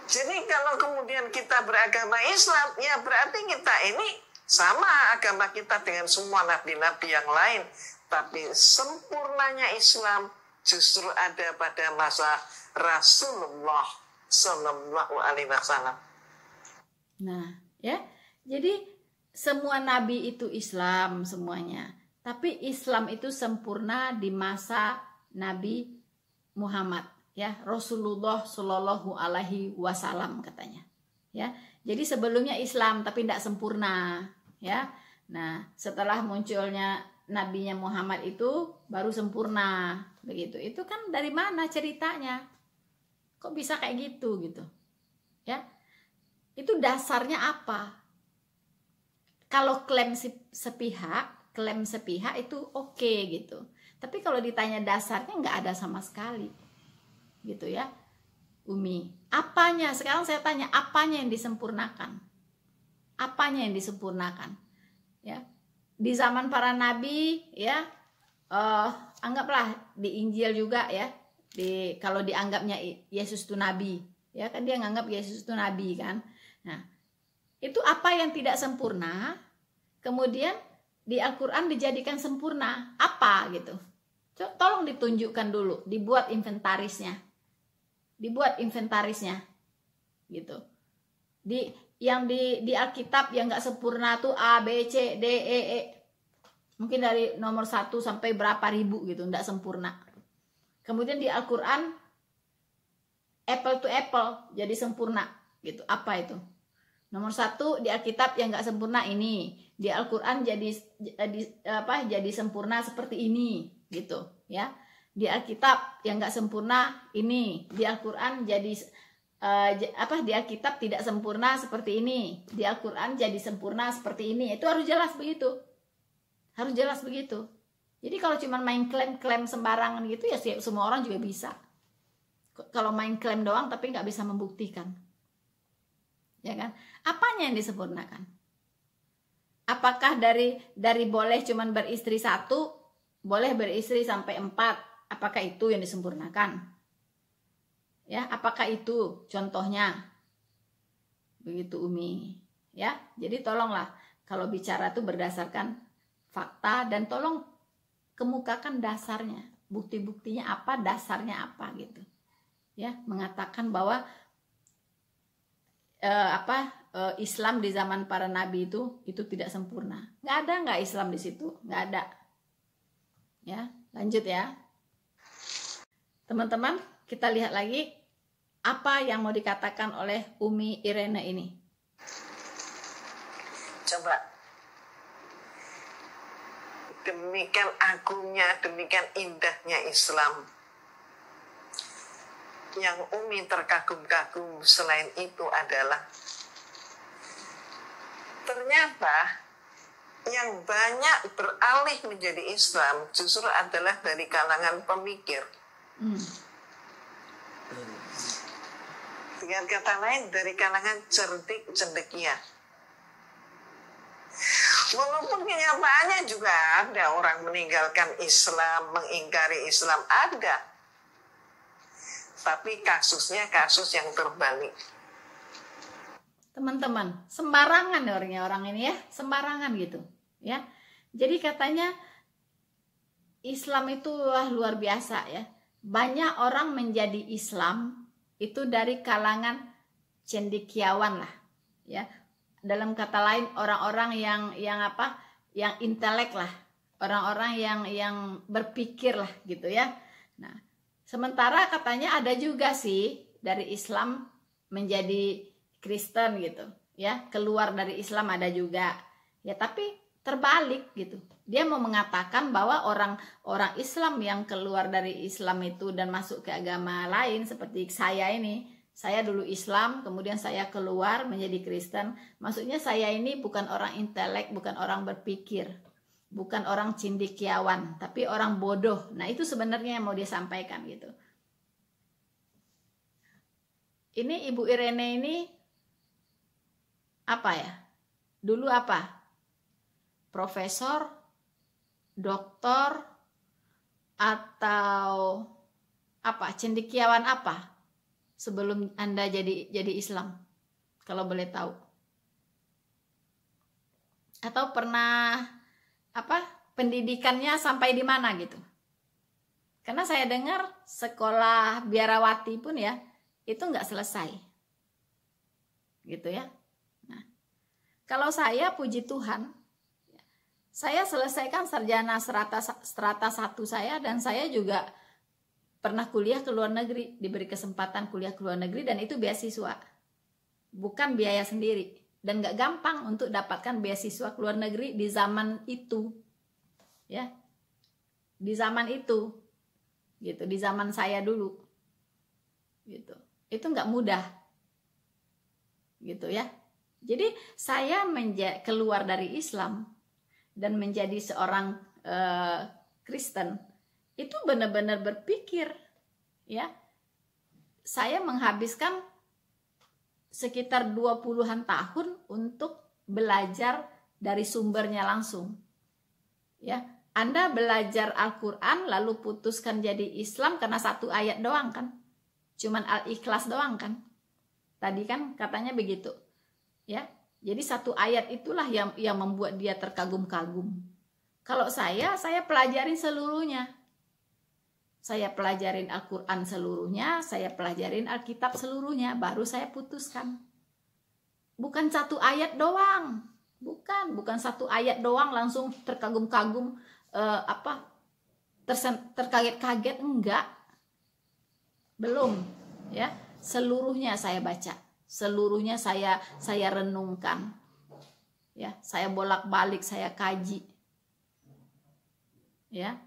Jadi kalau kemudian kita beragama Islam, ya berarti kita ini sama agama kita dengan semua nabi-nabi yang lain. Tapi sempurnanya Islam justru ada pada masa Rasulullah Sallallahu Alaihi Wasallam. Nah, ya, jadi semua nabi itu Islam semuanya. Tapi Islam itu sempurna di masa Nabi Muhammad, ya, Rasulullah Shallallahu Alaihi Wasallam katanya. Ya, jadi sebelumnya Islam tapi tidak sempurna, ya. Nah, setelah munculnya nabinya Muhammad itu baru sempurna, begitu. Itu kan dari mana ceritanya? Kok bisa kayak gitu, gitu? Ya, itu dasarnya apa? Kalau klaim sepihak itu oke, gitu. Tapi kalau ditanya dasarnya nggak ada sama sekali, gitu ya, Umi. Apanya? Sekarang saya tanya, apanya yang disempurnakan? Apanya yang disempurnakan? Ya, di zaman para nabi, ya, anggaplah di Injil juga, ya. Kalau dianggapnya Yesus itu nabi, ya kan dia nganggap Yesus itu nabi kan. Nah, itu apa yang tidak sempurna? Kemudian di Al-Quran dijadikan sempurna, apa gitu? Tolong ditunjukkan dulu, dibuat inventarisnya, gitu. Yang di Alkitab yang nggak sempurna tuh A, B, C, D, E, mungkin dari nomor 1 sampai berapa ribu gitu, nggak sempurna. Kemudian di Al-Quran apple to apple jadi sempurna, gitu. Apa itu? Nomor 1 di Alkitab yang nggak sempurna ini, di Al-Quran jadi sempurna seperti ini, gitu ya. Di Alkitab yang nggak sempurna ini, di Al-Quran jadi di Alkitab tidak sempurna seperti ini, di Al-Quran jadi sempurna seperti ini. Itu harus jelas begitu, harus jelas begitu. Jadi kalau cuma main klaim sembarangan gitu ya semua orang juga bisa. Kalau main klaim doang tapi nggak bisa membuktikan, ya kan? Apanya yang disempurnakan? Apakah dari boleh cuman beristri 1, boleh beristri sampai 4, apakah itu yang disempurnakan? Ya, apakah itu contohnya? Begitu Umi, ya. Jadi tolonglah kalau bicara tuh berdasarkan fakta dan tolong kemukakan dasarnya, bukti-buktinya apa, dasarnya apa gitu. Ya, mengatakan bahwa Islam di zaman para nabi itu tidak sempurna. Nggak Islam di situ, nggak ada. Ya, lanjut ya. Teman-teman, kita lihat lagi apa yang mau dikatakan oleh Umi Irene ini. Coba. Demikian agungnya, demikian indahnya Islam. Yang Umi terkagum-kagum selain itu adalah ternyata yang banyak beralih menjadi Islam justru adalah dari kalangan pemikir. Dengan kata lain dari kalangan cerdik cendekia. Walaupun kenyataannya juga ada orang meninggalkan Islam, mengingkari Islam, ada. Tapi kasusnya kasus yang terbalik. Teman-teman, sembarangan orang ini ya, sembarangan gitu, ya. Jadi katanya Islam itu luar biasa ya. Banyak orang menjadi Islam itu dari kalangan cendekiawan lah, ya. Dalam kata lain orang-orang yang intelek lah, orang-orang yang berpikir lah gitu ya. Nah, sementara katanya ada juga sih dari Islam menjadi Kristen gitu ya, keluar dari Islam ada juga ya, tapi terbalik gitu. Dia mau mengatakan bahwa orang Islam yang keluar dari Islam itu dan masuk ke agama lain seperti saya ini, saya dulu Islam, kemudian saya keluar menjadi Kristen. Maksudnya saya ini bukan orang intelek, bukan orang berpikir, bukan orang cendekiawan, tapi orang bodoh. Nah, itu sebenarnya yang mau dia sampaikan gitu. Ini Ibu Irene ini apa ya? Dulu apa? Profesor, doktor, atau apa? Cendekiawan apa? Sebelum Anda jadi Islam, kalau boleh tahu. Atau pernah apa? Pendidikannya sampai di mana gitu? Karena saya dengar sekolah biarawati pun ya itu nggak selesai, gitu ya. Nah, kalau saya puji Tuhan, saya selesaikan sarjana strata 1 saya, dan saya juga pernah kuliah ke luar negeri, diberi kesempatan kuliah ke luar negeri, dan itu beasiswa, bukan biaya sendiri, dan gak gampang untuk dapatkan beasiswa ke luar negeri di zaman itu, ya, di zaman itu, gitu, di zaman saya dulu, gitu, itu gak mudah, gitu ya. Jadi saya keluar dari Islam dan menjadi seorang Kristen, itu benar-benar berpikir, ya. Saya menghabiskan sekitar 20-an tahun untuk belajar dari sumbernya langsung, ya. Anda belajar Al-Quran lalu putuskan jadi Islam karena 1 ayat doang kan, cuman Al-Ikhlas doang kan, tadi kan katanya begitu, ya. Jadi 1 ayat itulah yang membuat dia terkagum-kagum. Kalau saya pelajarin seluruhnya. Saya pelajarin Al-Quran seluruhnya, saya pelajarin Alkitab seluruhnya, baru saya putuskan. Bukan 1 ayat doang. Bukan 1 ayat doang langsung terkagum-kagum, terkaget-kaget, enggak. Belum, ya. Seluruhnya saya baca. Seluruhnya saya renungkan, ya, saya bolak-balik, saya kaji, ya,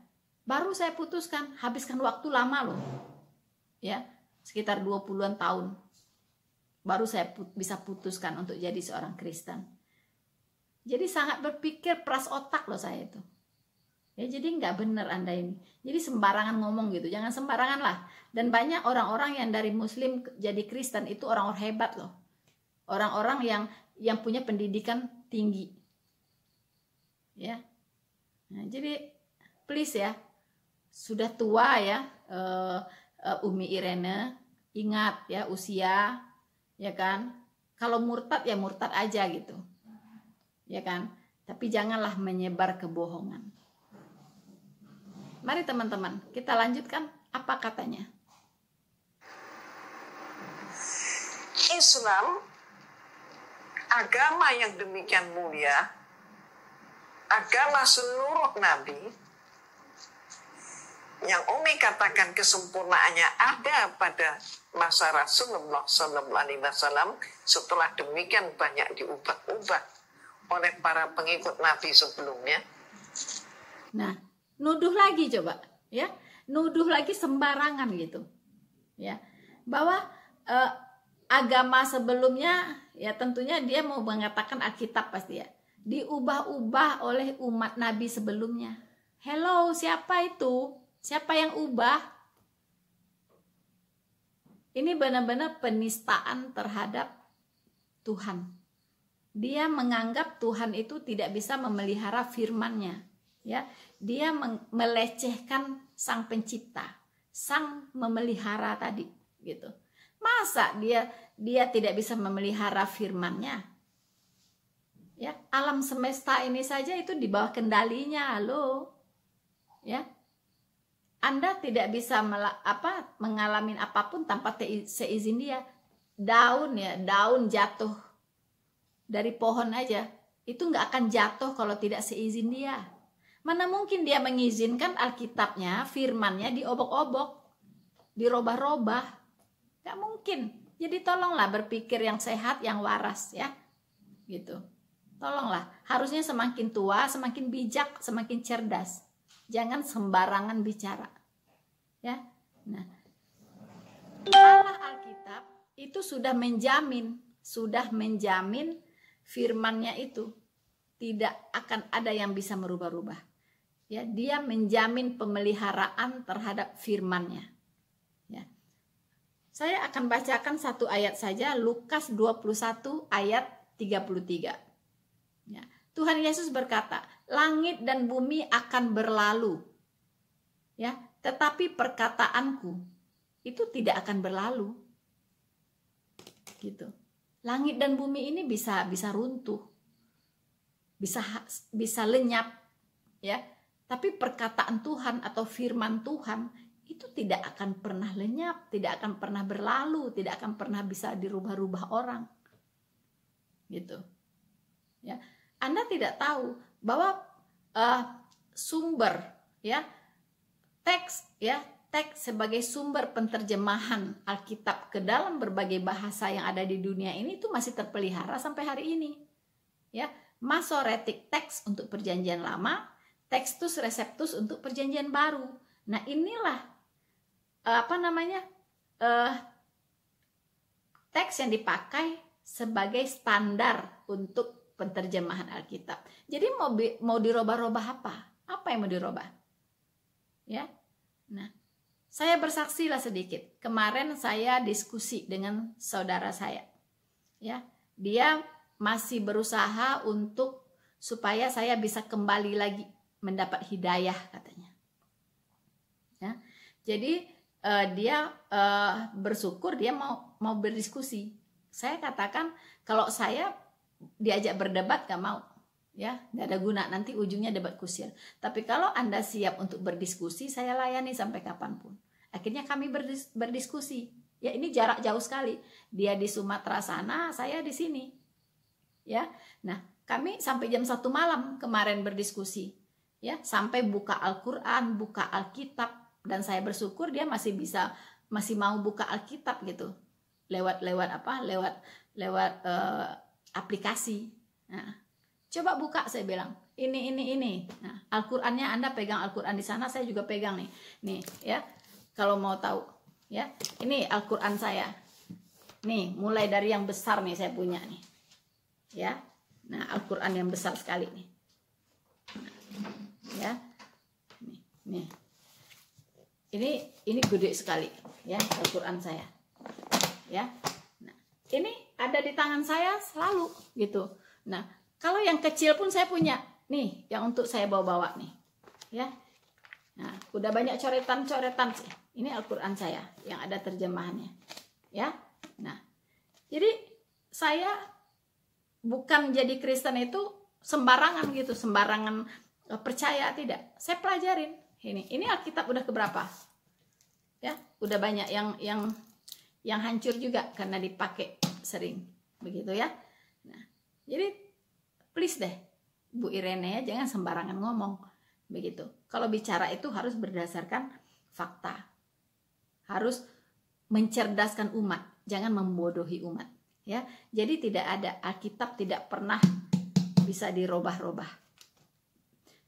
baru saya putuskan. Habiskan waktu lama loh, ya, sekitar 20-an tahun, baru saya bisa putuskan untuk jadi seorang Kristen. Jadi sangat berpikir peras otak loh saya itu, ya. Jadi nggak bener Anda ini, jadi sembarangan ngomong gitu, jangan sembarangan lah. Dan banyak orang-orang yang dari Muslim jadi Kristen itu orang-orang hebat loh, orang-orang yang punya pendidikan tinggi, ya. Nah, jadi please ya, sudah tua ya, Umi Irene, ingat ya usia, ya kan. Kalau murtad ya murtad aja gitu, ya kan. Tapi janganlah menyebar kebohongan. Mari teman-teman, kita lanjutkan apa katanya. Islam, agama yang demikian mulia, agama seluruh nabi, yang Umi katakan kesempurnaannya ada pada masa Rasulullah SAW, setelah demikian banyak diubah-ubah oleh para pengikut nabi sebelumnya. Nah, nuduh lagi coba, ya, nuduh lagi sembarangan gitu, ya, bahwa agama sebelumnya, ya tentunya dia mau mengatakan Alkitab pasti ya, diubah-ubah oleh umat Nabi sebelumnya. Hello, siapa itu? Siapa yang ubah? Ini benar-benar penistaan terhadap Tuhan. Dia menganggap Tuhan itu tidak bisa memelihara firman-Nya, ya. Dia melecehkan Sang Pencipta, Sang memelihara tadi, gitu. Masa dia tidak bisa memelihara firman-Nya? Ya, alam semesta ini saja itu di bawah kendalinya, loh. Ya. Anda tidak bisa mengalami apapun tanpa seizin dia. Daun jatuh dari pohon aja, itu nggak akan jatuh kalau tidak seizin dia. Mana mungkin dia mengizinkan Alkitabnya, firman-Nya diobok-obok, dirobah-robah. Gak mungkin. Jadi tolonglah berpikir yang sehat, yang waras ya, gitu. Tolonglah, harusnya semakin tua, semakin bijak, semakin cerdas. Jangan sembarangan bicara. Ya. Nah, Allah Alkitab itu sudah menjamin firman-Nya itu tidak akan ada yang bisa merubah-rubah. Ya, dia menjamin pemeliharaan terhadap firman-Nya. Ya. Saya akan bacakan satu ayat saja, Lukas 21 ayat 33. Ya. Tuhan Yesus berkata, langit dan bumi akan berlalu, ya, tetapi perkataanku itu tidak akan berlalu. Gitu. Langit dan bumi ini bisa runtuh, bisa lenyap, ya. Tapi perkataan Tuhan atau firman Tuhan itu tidak akan pernah lenyap, tidak akan pernah berlalu, tidak akan pernah bisa dirubah-rubah orang. Gitu. Ya. Anda tidak tahu bahwa sumber, ya, teks sebagai sumber penterjemahan Alkitab ke dalam berbagai bahasa yang ada di dunia ini itu masih terpelihara sampai hari ini. Ya, Masoretic Text untuk Perjanjian Lama, Textus Receptus untuk Perjanjian Baru. Nah, inilah teks yang dipakai sebagai standar untuk penterjemahan Alkitab. Jadi mau dirubah-rubah apa? Apa yang mau dirubah? Ya. Nah, saya bersaksilah sedikit. Kemarin saya diskusi dengan saudara saya. Ya, dia masih berusaha supaya saya bisa kembali lagi mendapat hidayah katanya. Ya. Jadi dia bersyukur dia mau berdiskusi. Saya katakan kalau saya diajak berdebat gak mau, ya, gak ada guna, nanti ujungnya debat kusir. Tapi kalau Anda siap untuk berdiskusi, saya layani sampai kapanpun. Akhirnya kami berdiskusi. Ya, ini jarak jauh sekali. Dia di Sumatera sana, saya di sini. Ya, nah kami sampai jam 1 malam kemarin berdiskusi. Ya, sampai buka Al-Quran, buka Alkitab, dan saya bersyukur dia masih mau buka Alkitab gitu. Lewat aplikasi. Nah, coba buka, saya bilang. Ini. Nah, Al-Qur'annya Anda pegang Al-Qur'an di sana, saya juga pegang nih. Nih, ya. Kalau mau tahu, ya. Ini Al-Qur'an saya. Nih, mulai dari yang besar nih saya punya nih. Ya. Nah, Al-Qur'an yang besar sekali nih. Nah, ya. Nih. Ini gede sekali, ya, Al-Qur'an saya. Ya. Nah, ini ada di tangan saya selalu gitu. Nah, kalau yang kecil pun saya punya nih, yang untuk saya bawa-bawa nih, ya. Nah, udah banyak coretan-coretan sih. Ini Al-Qur'an saya yang ada terjemahannya, ya. Nah, jadi saya bukan jadi Kristen itu sembarangan gitu, sembarangan percaya, tidak. Saya pelajarin. Ini Alkitab udah keberapa? Ya, udah banyak yang hancur juga karena dipakai sering, begitu ya. Nah, jadi please deh, Bu Irene, ya, jangan sembarangan ngomong, begitu. Kalau bicara itu harus berdasarkan fakta, harus mencerdaskan umat, jangan membodohi umat, ya. Jadi tidak ada, Alkitab tidak pernah bisa dirubah-rubah.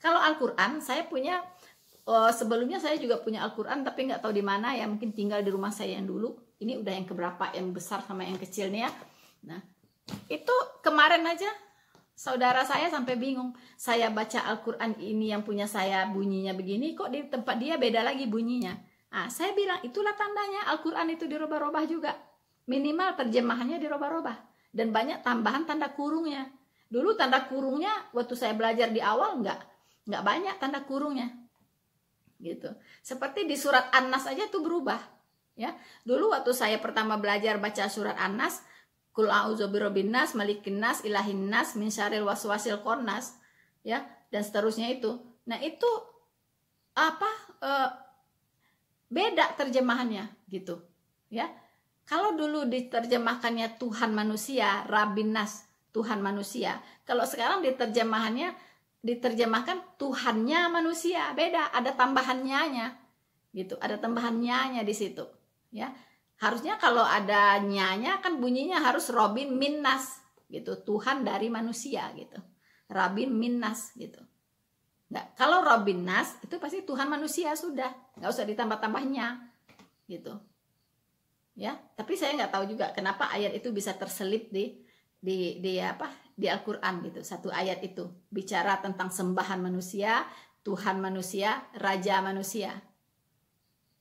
Kalau Al-Quran saya punya, sebelumnya saya juga punya Al-Quran, tapi nggak tahu di mana, ya, mungkin tinggal di rumah saya yang dulu. Ini udah yang keberapa, yang besar sama yang kecil nih, ya. Nah, itu kemarin aja saudara saya sampai bingung. Saya baca Al-Quran ini yang punya saya bunyinya begini, kok di tempat dia beda lagi bunyinya. Nah, saya bilang itulah tandanya Al-Quran itu dirubah-rubah juga. Minimal terjemahannya dirubah-rubah. Dan banyak tambahan tanda kurungnya. Dulu tanda kurungnya waktu saya belajar di awal nggak banyak tanda kurungnya. Gitu. Seperti di surat An-Nas aja tuh berubah. Ya, dulu waktu saya pertama belajar baca surat An-Nas, Qul a'udzu birabbin nas, malikin nas, ilahin nas, min syarril waswasil khannas, ya, dan seterusnya itu. Nah, itu beda terjemahannya gitu, ya. Kalau dulu diterjemahkannya Tuhan manusia, Rabbin nas, Tuhan manusia. Kalau sekarang diterjemahkan Tuhannya manusia, beda, ada tambahannya gitu, ada tambahannya di situ. Ya, harusnya kalau ada nyanya kan bunyinya harus Robin Minnas, gitu. Tuhan dari manusia gitu. Rabin minnas gitu. Nggak, kalau Rabin nas itu pasti Tuhan manusia sudah, nggak usah ditambah-tambahnya gitu. Ya, tapi saya nggak tahu juga kenapa ayat itu bisa terselip di Al-Qur'an gitu. Satu ayat itu bicara tentang sembahan manusia, Tuhan manusia, raja manusia.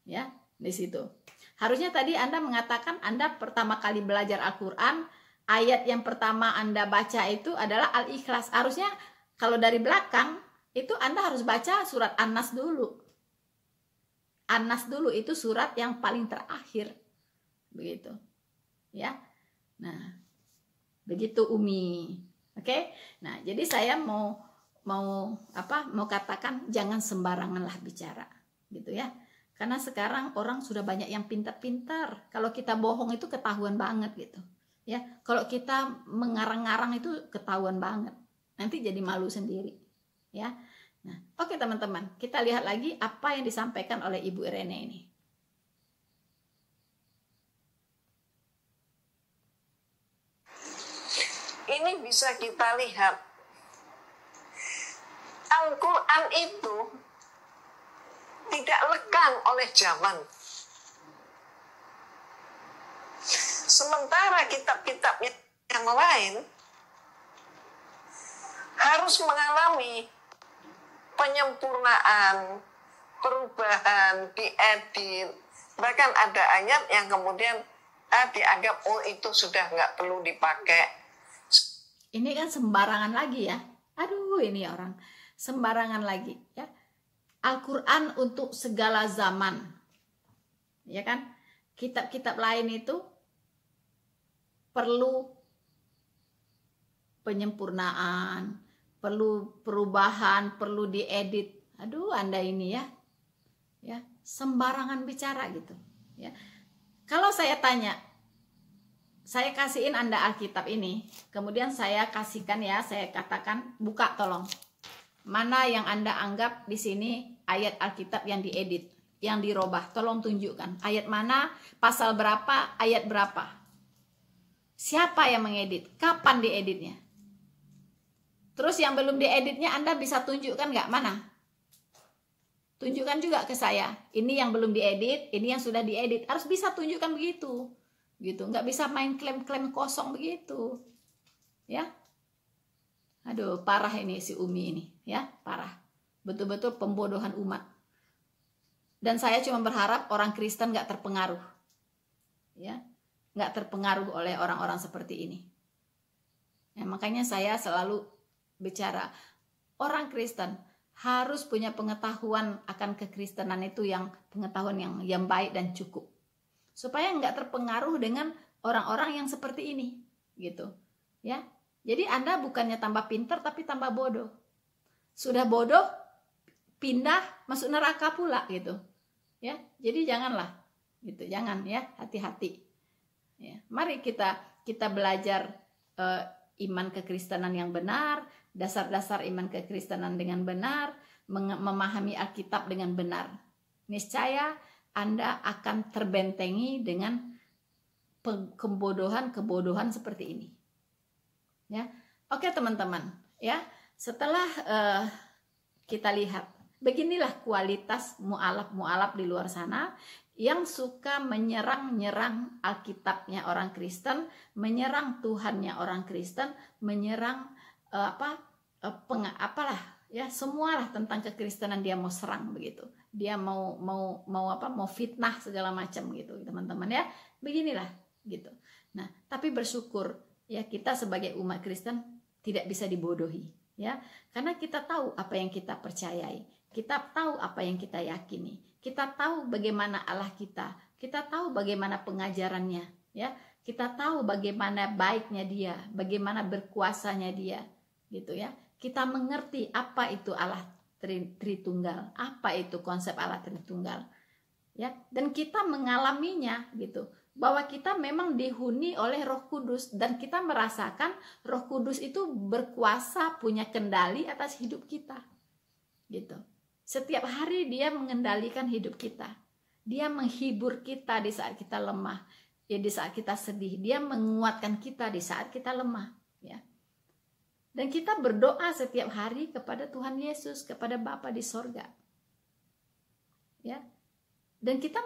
Ya, di situ. Harusnya tadi Anda mengatakan Anda pertama kali belajar Al-Qur'an, ayat yang pertama Anda baca itu adalah Al-Ikhlas. Harusnya kalau dari belakang itu Anda harus baca surat An-Nas dulu. An-Nas dulu itu surat yang paling terakhir. Begitu. Ya. Nah, begitu Umi. Oke? Nah, jadi saya mau katakan jangan sembaranganlah bicara. Gitu ya. Karena sekarang orang sudah banyak yang pintar-pintar. Kalau kita bohong itu ketahuan banget gitu. Ya, kalau kita mengarang-ngarang itu ketahuan banget. Nanti jadi malu sendiri. Ya. Nah, oke teman-teman, kita lihat lagi apa yang disampaikan oleh Ibu Irene ini. Ini bisa kita lihat. Al-Quran itu tidak lekang oleh zaman. Sementara kitab-kitab yang lain harus mengalami penyempurnaan, perubahan, diedit. Bahkan ada ayat yang kemudian dianggap itu sudah nggak perlu dipakai. Ini kan sembarangan lagi ya. Aduh, ini orang sembarangan lagi ya. Al-Quran untuk segala zaman. Ya kan? Kitab-kitab lain itu perlu penyempurnaan, perlu perubahan, perlu diedit. Aduh, Anda ini ya. Ya, sembarangan bicara gitu, ya. Kalau saya tanya, saya kasihin Anda Alkitab ini, kemudian saya kasihkan ya, saya katakan buka tolong. Mana yang Anda anggap di sini ayat Alkitab yang diedit, yang dirubah, tolong tunjukkan. Ayat mana, pasal berapa, ayat berapa. Siapa yang mengedit? Kapan dieditnya? Terus yang belum dieditnya Anda bisa tunjukkan nggak? Mana? Tunjukkan juga ke saya. Ini yang belum diedit, ini yang sudah diedit. Harus bisa tunjukkan begitu. Gitu, nggak bisa main klaim-klaim kosong begitu. Ya. Aduh, parah ini si Umi ini, ya, parah. Betul-betul pembodohan umat. Dan saya cuma berharap orang Kristen nggak terpengaruh. Ya. Nggak terpengaruh oleh orang-orang seperti ini. Ya, makanya saya selalu bicara, orang Kristen harus punya pengetahuan akan kekristenan itu, yang pengetahuan yang baik dan cukup, supaya nggak terpengaruh dengan orang-orang yang seperti ini, gitu, ya. Jadi Anda bukannya tambah pintar tapi tambah bodoh. Sudah bodoh pindah masuk neraka pula, gitu, ya. Jadi janganlah, gitu, jangan ya, hati-hati. Ya, mari kita belajar iman kekristenan yang benar, dasar-dasar iman kekristenan dengan benar, memahami Alkitab dengan benar. Niscaya Anda akan terbentengi dengan kebodohan seperti ini. Ya, oke teman-teman, ya. Setelah kita lihat, beginilah kualitas mu'alaf di luar sana yang suka menyerang Alkitabnya orang Kristen, menyerang Tuhannya orang Kristen, menyerang semualah tentang kekristenan dia mau serang begitu. Dia mau fitnah segala macam gitu, teman-teman ya. Beginilah gitu. Nah, tapi bersyukur ya, kita sebagai umat Kristen tidak bisa dibodohi ya. Karena kita tahu apa yang kita percayai. Kita tahu apa yang kita yakini. Kita tahu bagaimana Allah kita. Kita tahu bagaimana pengajarannya ya. Kita tahu bagaimana baiknya dia, bagaimana berkuasanya dia, gitu ya. Kita mengerti apa itu Allah Tritunggal, apa itu konsep Allah Tritunggal, ya. Dan kita mengalaminya, gitu, bahwa kita memang dihuni oleh Roh Kudus dan kita merasakan Roh Kudus itu berkuasa, punya kendali atas hidup kita, gitu. Setiap hari dia mengendalikan hidup kita. Dia menghibur kita di saat kita lemah. Ya, di saat kita sedih, dia menguatkan kita di saat kita lemah, ya. Dan kita berdoa setiap hari kepada Tuhan Yesus, kepada Bapa di sorga. Ya. Dan kita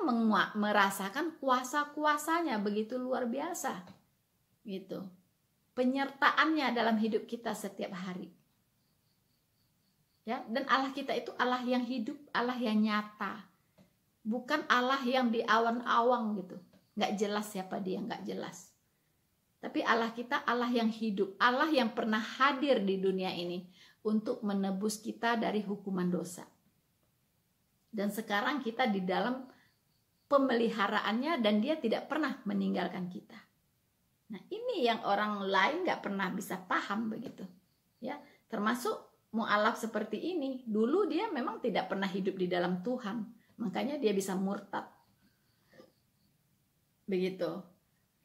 merasakan kuasa-kuasanya begitu luar biasa. Gitu. Penyertaannya dalam hidup kita setiap hari. Ya, dan Allah kita itu Allah yang hidup, Allah yang nyata. Bukan Allah yang di awan-awang gitu. Nggak jelas siapa dia, nggak jelas. Tapi Allah kita Allah yang hidup, Allah yang pernah hadir di dunia ini untuk menebus kita dari hukuman dosa. Dan sekarang kita di dalam pemeliharaannya dan dia tidak pernah meninggalkan kita. Nah, ini yang orang lain nggak pernah bisa paham begitu. Ya, termasuk mu'alaf seperti ini. Dulu dia memang tidak pernah hidup di dalam Tuhan. Makanya dia bisa murtad. Begitu.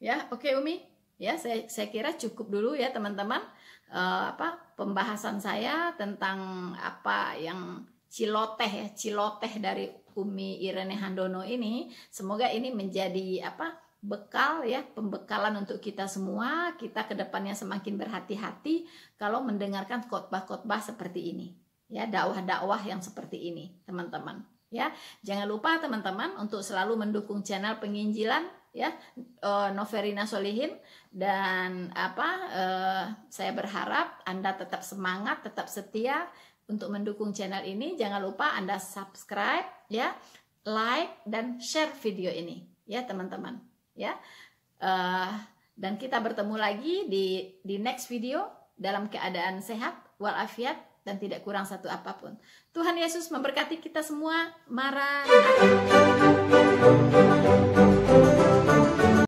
Ya, oke Umi. Ya, saya kira cukup dulu ya teman-teman, pembahasan saya tentang apa yang ciloteh dari Umi Irene Handono ini. Semoga ini menjadi bekal ya, pembekalan untuk kita semua. Kita kedepannya semakin berhati-hati kalau mendengarkan khotbah-khotbah seperti ini. Ya, dakwah-dakwah yang seperti ini, teman-teman. Ya, jangan lupa teman-teman untuk selalu mendukung channel penginjilan ya, Noverina Solihin, dan saya berharap Anda tetap semangat, tetap setia untuk mendukung channel ini. Jangan lupa Anda subscribe ya, like dan share video ini ya teman-teman ya. Dan kita bertemu lagi di next video dalam keadaan sehat walafiat dan tidak kurang satu apapun. Tuhan Yesus memberkati kita semua. Maranatha.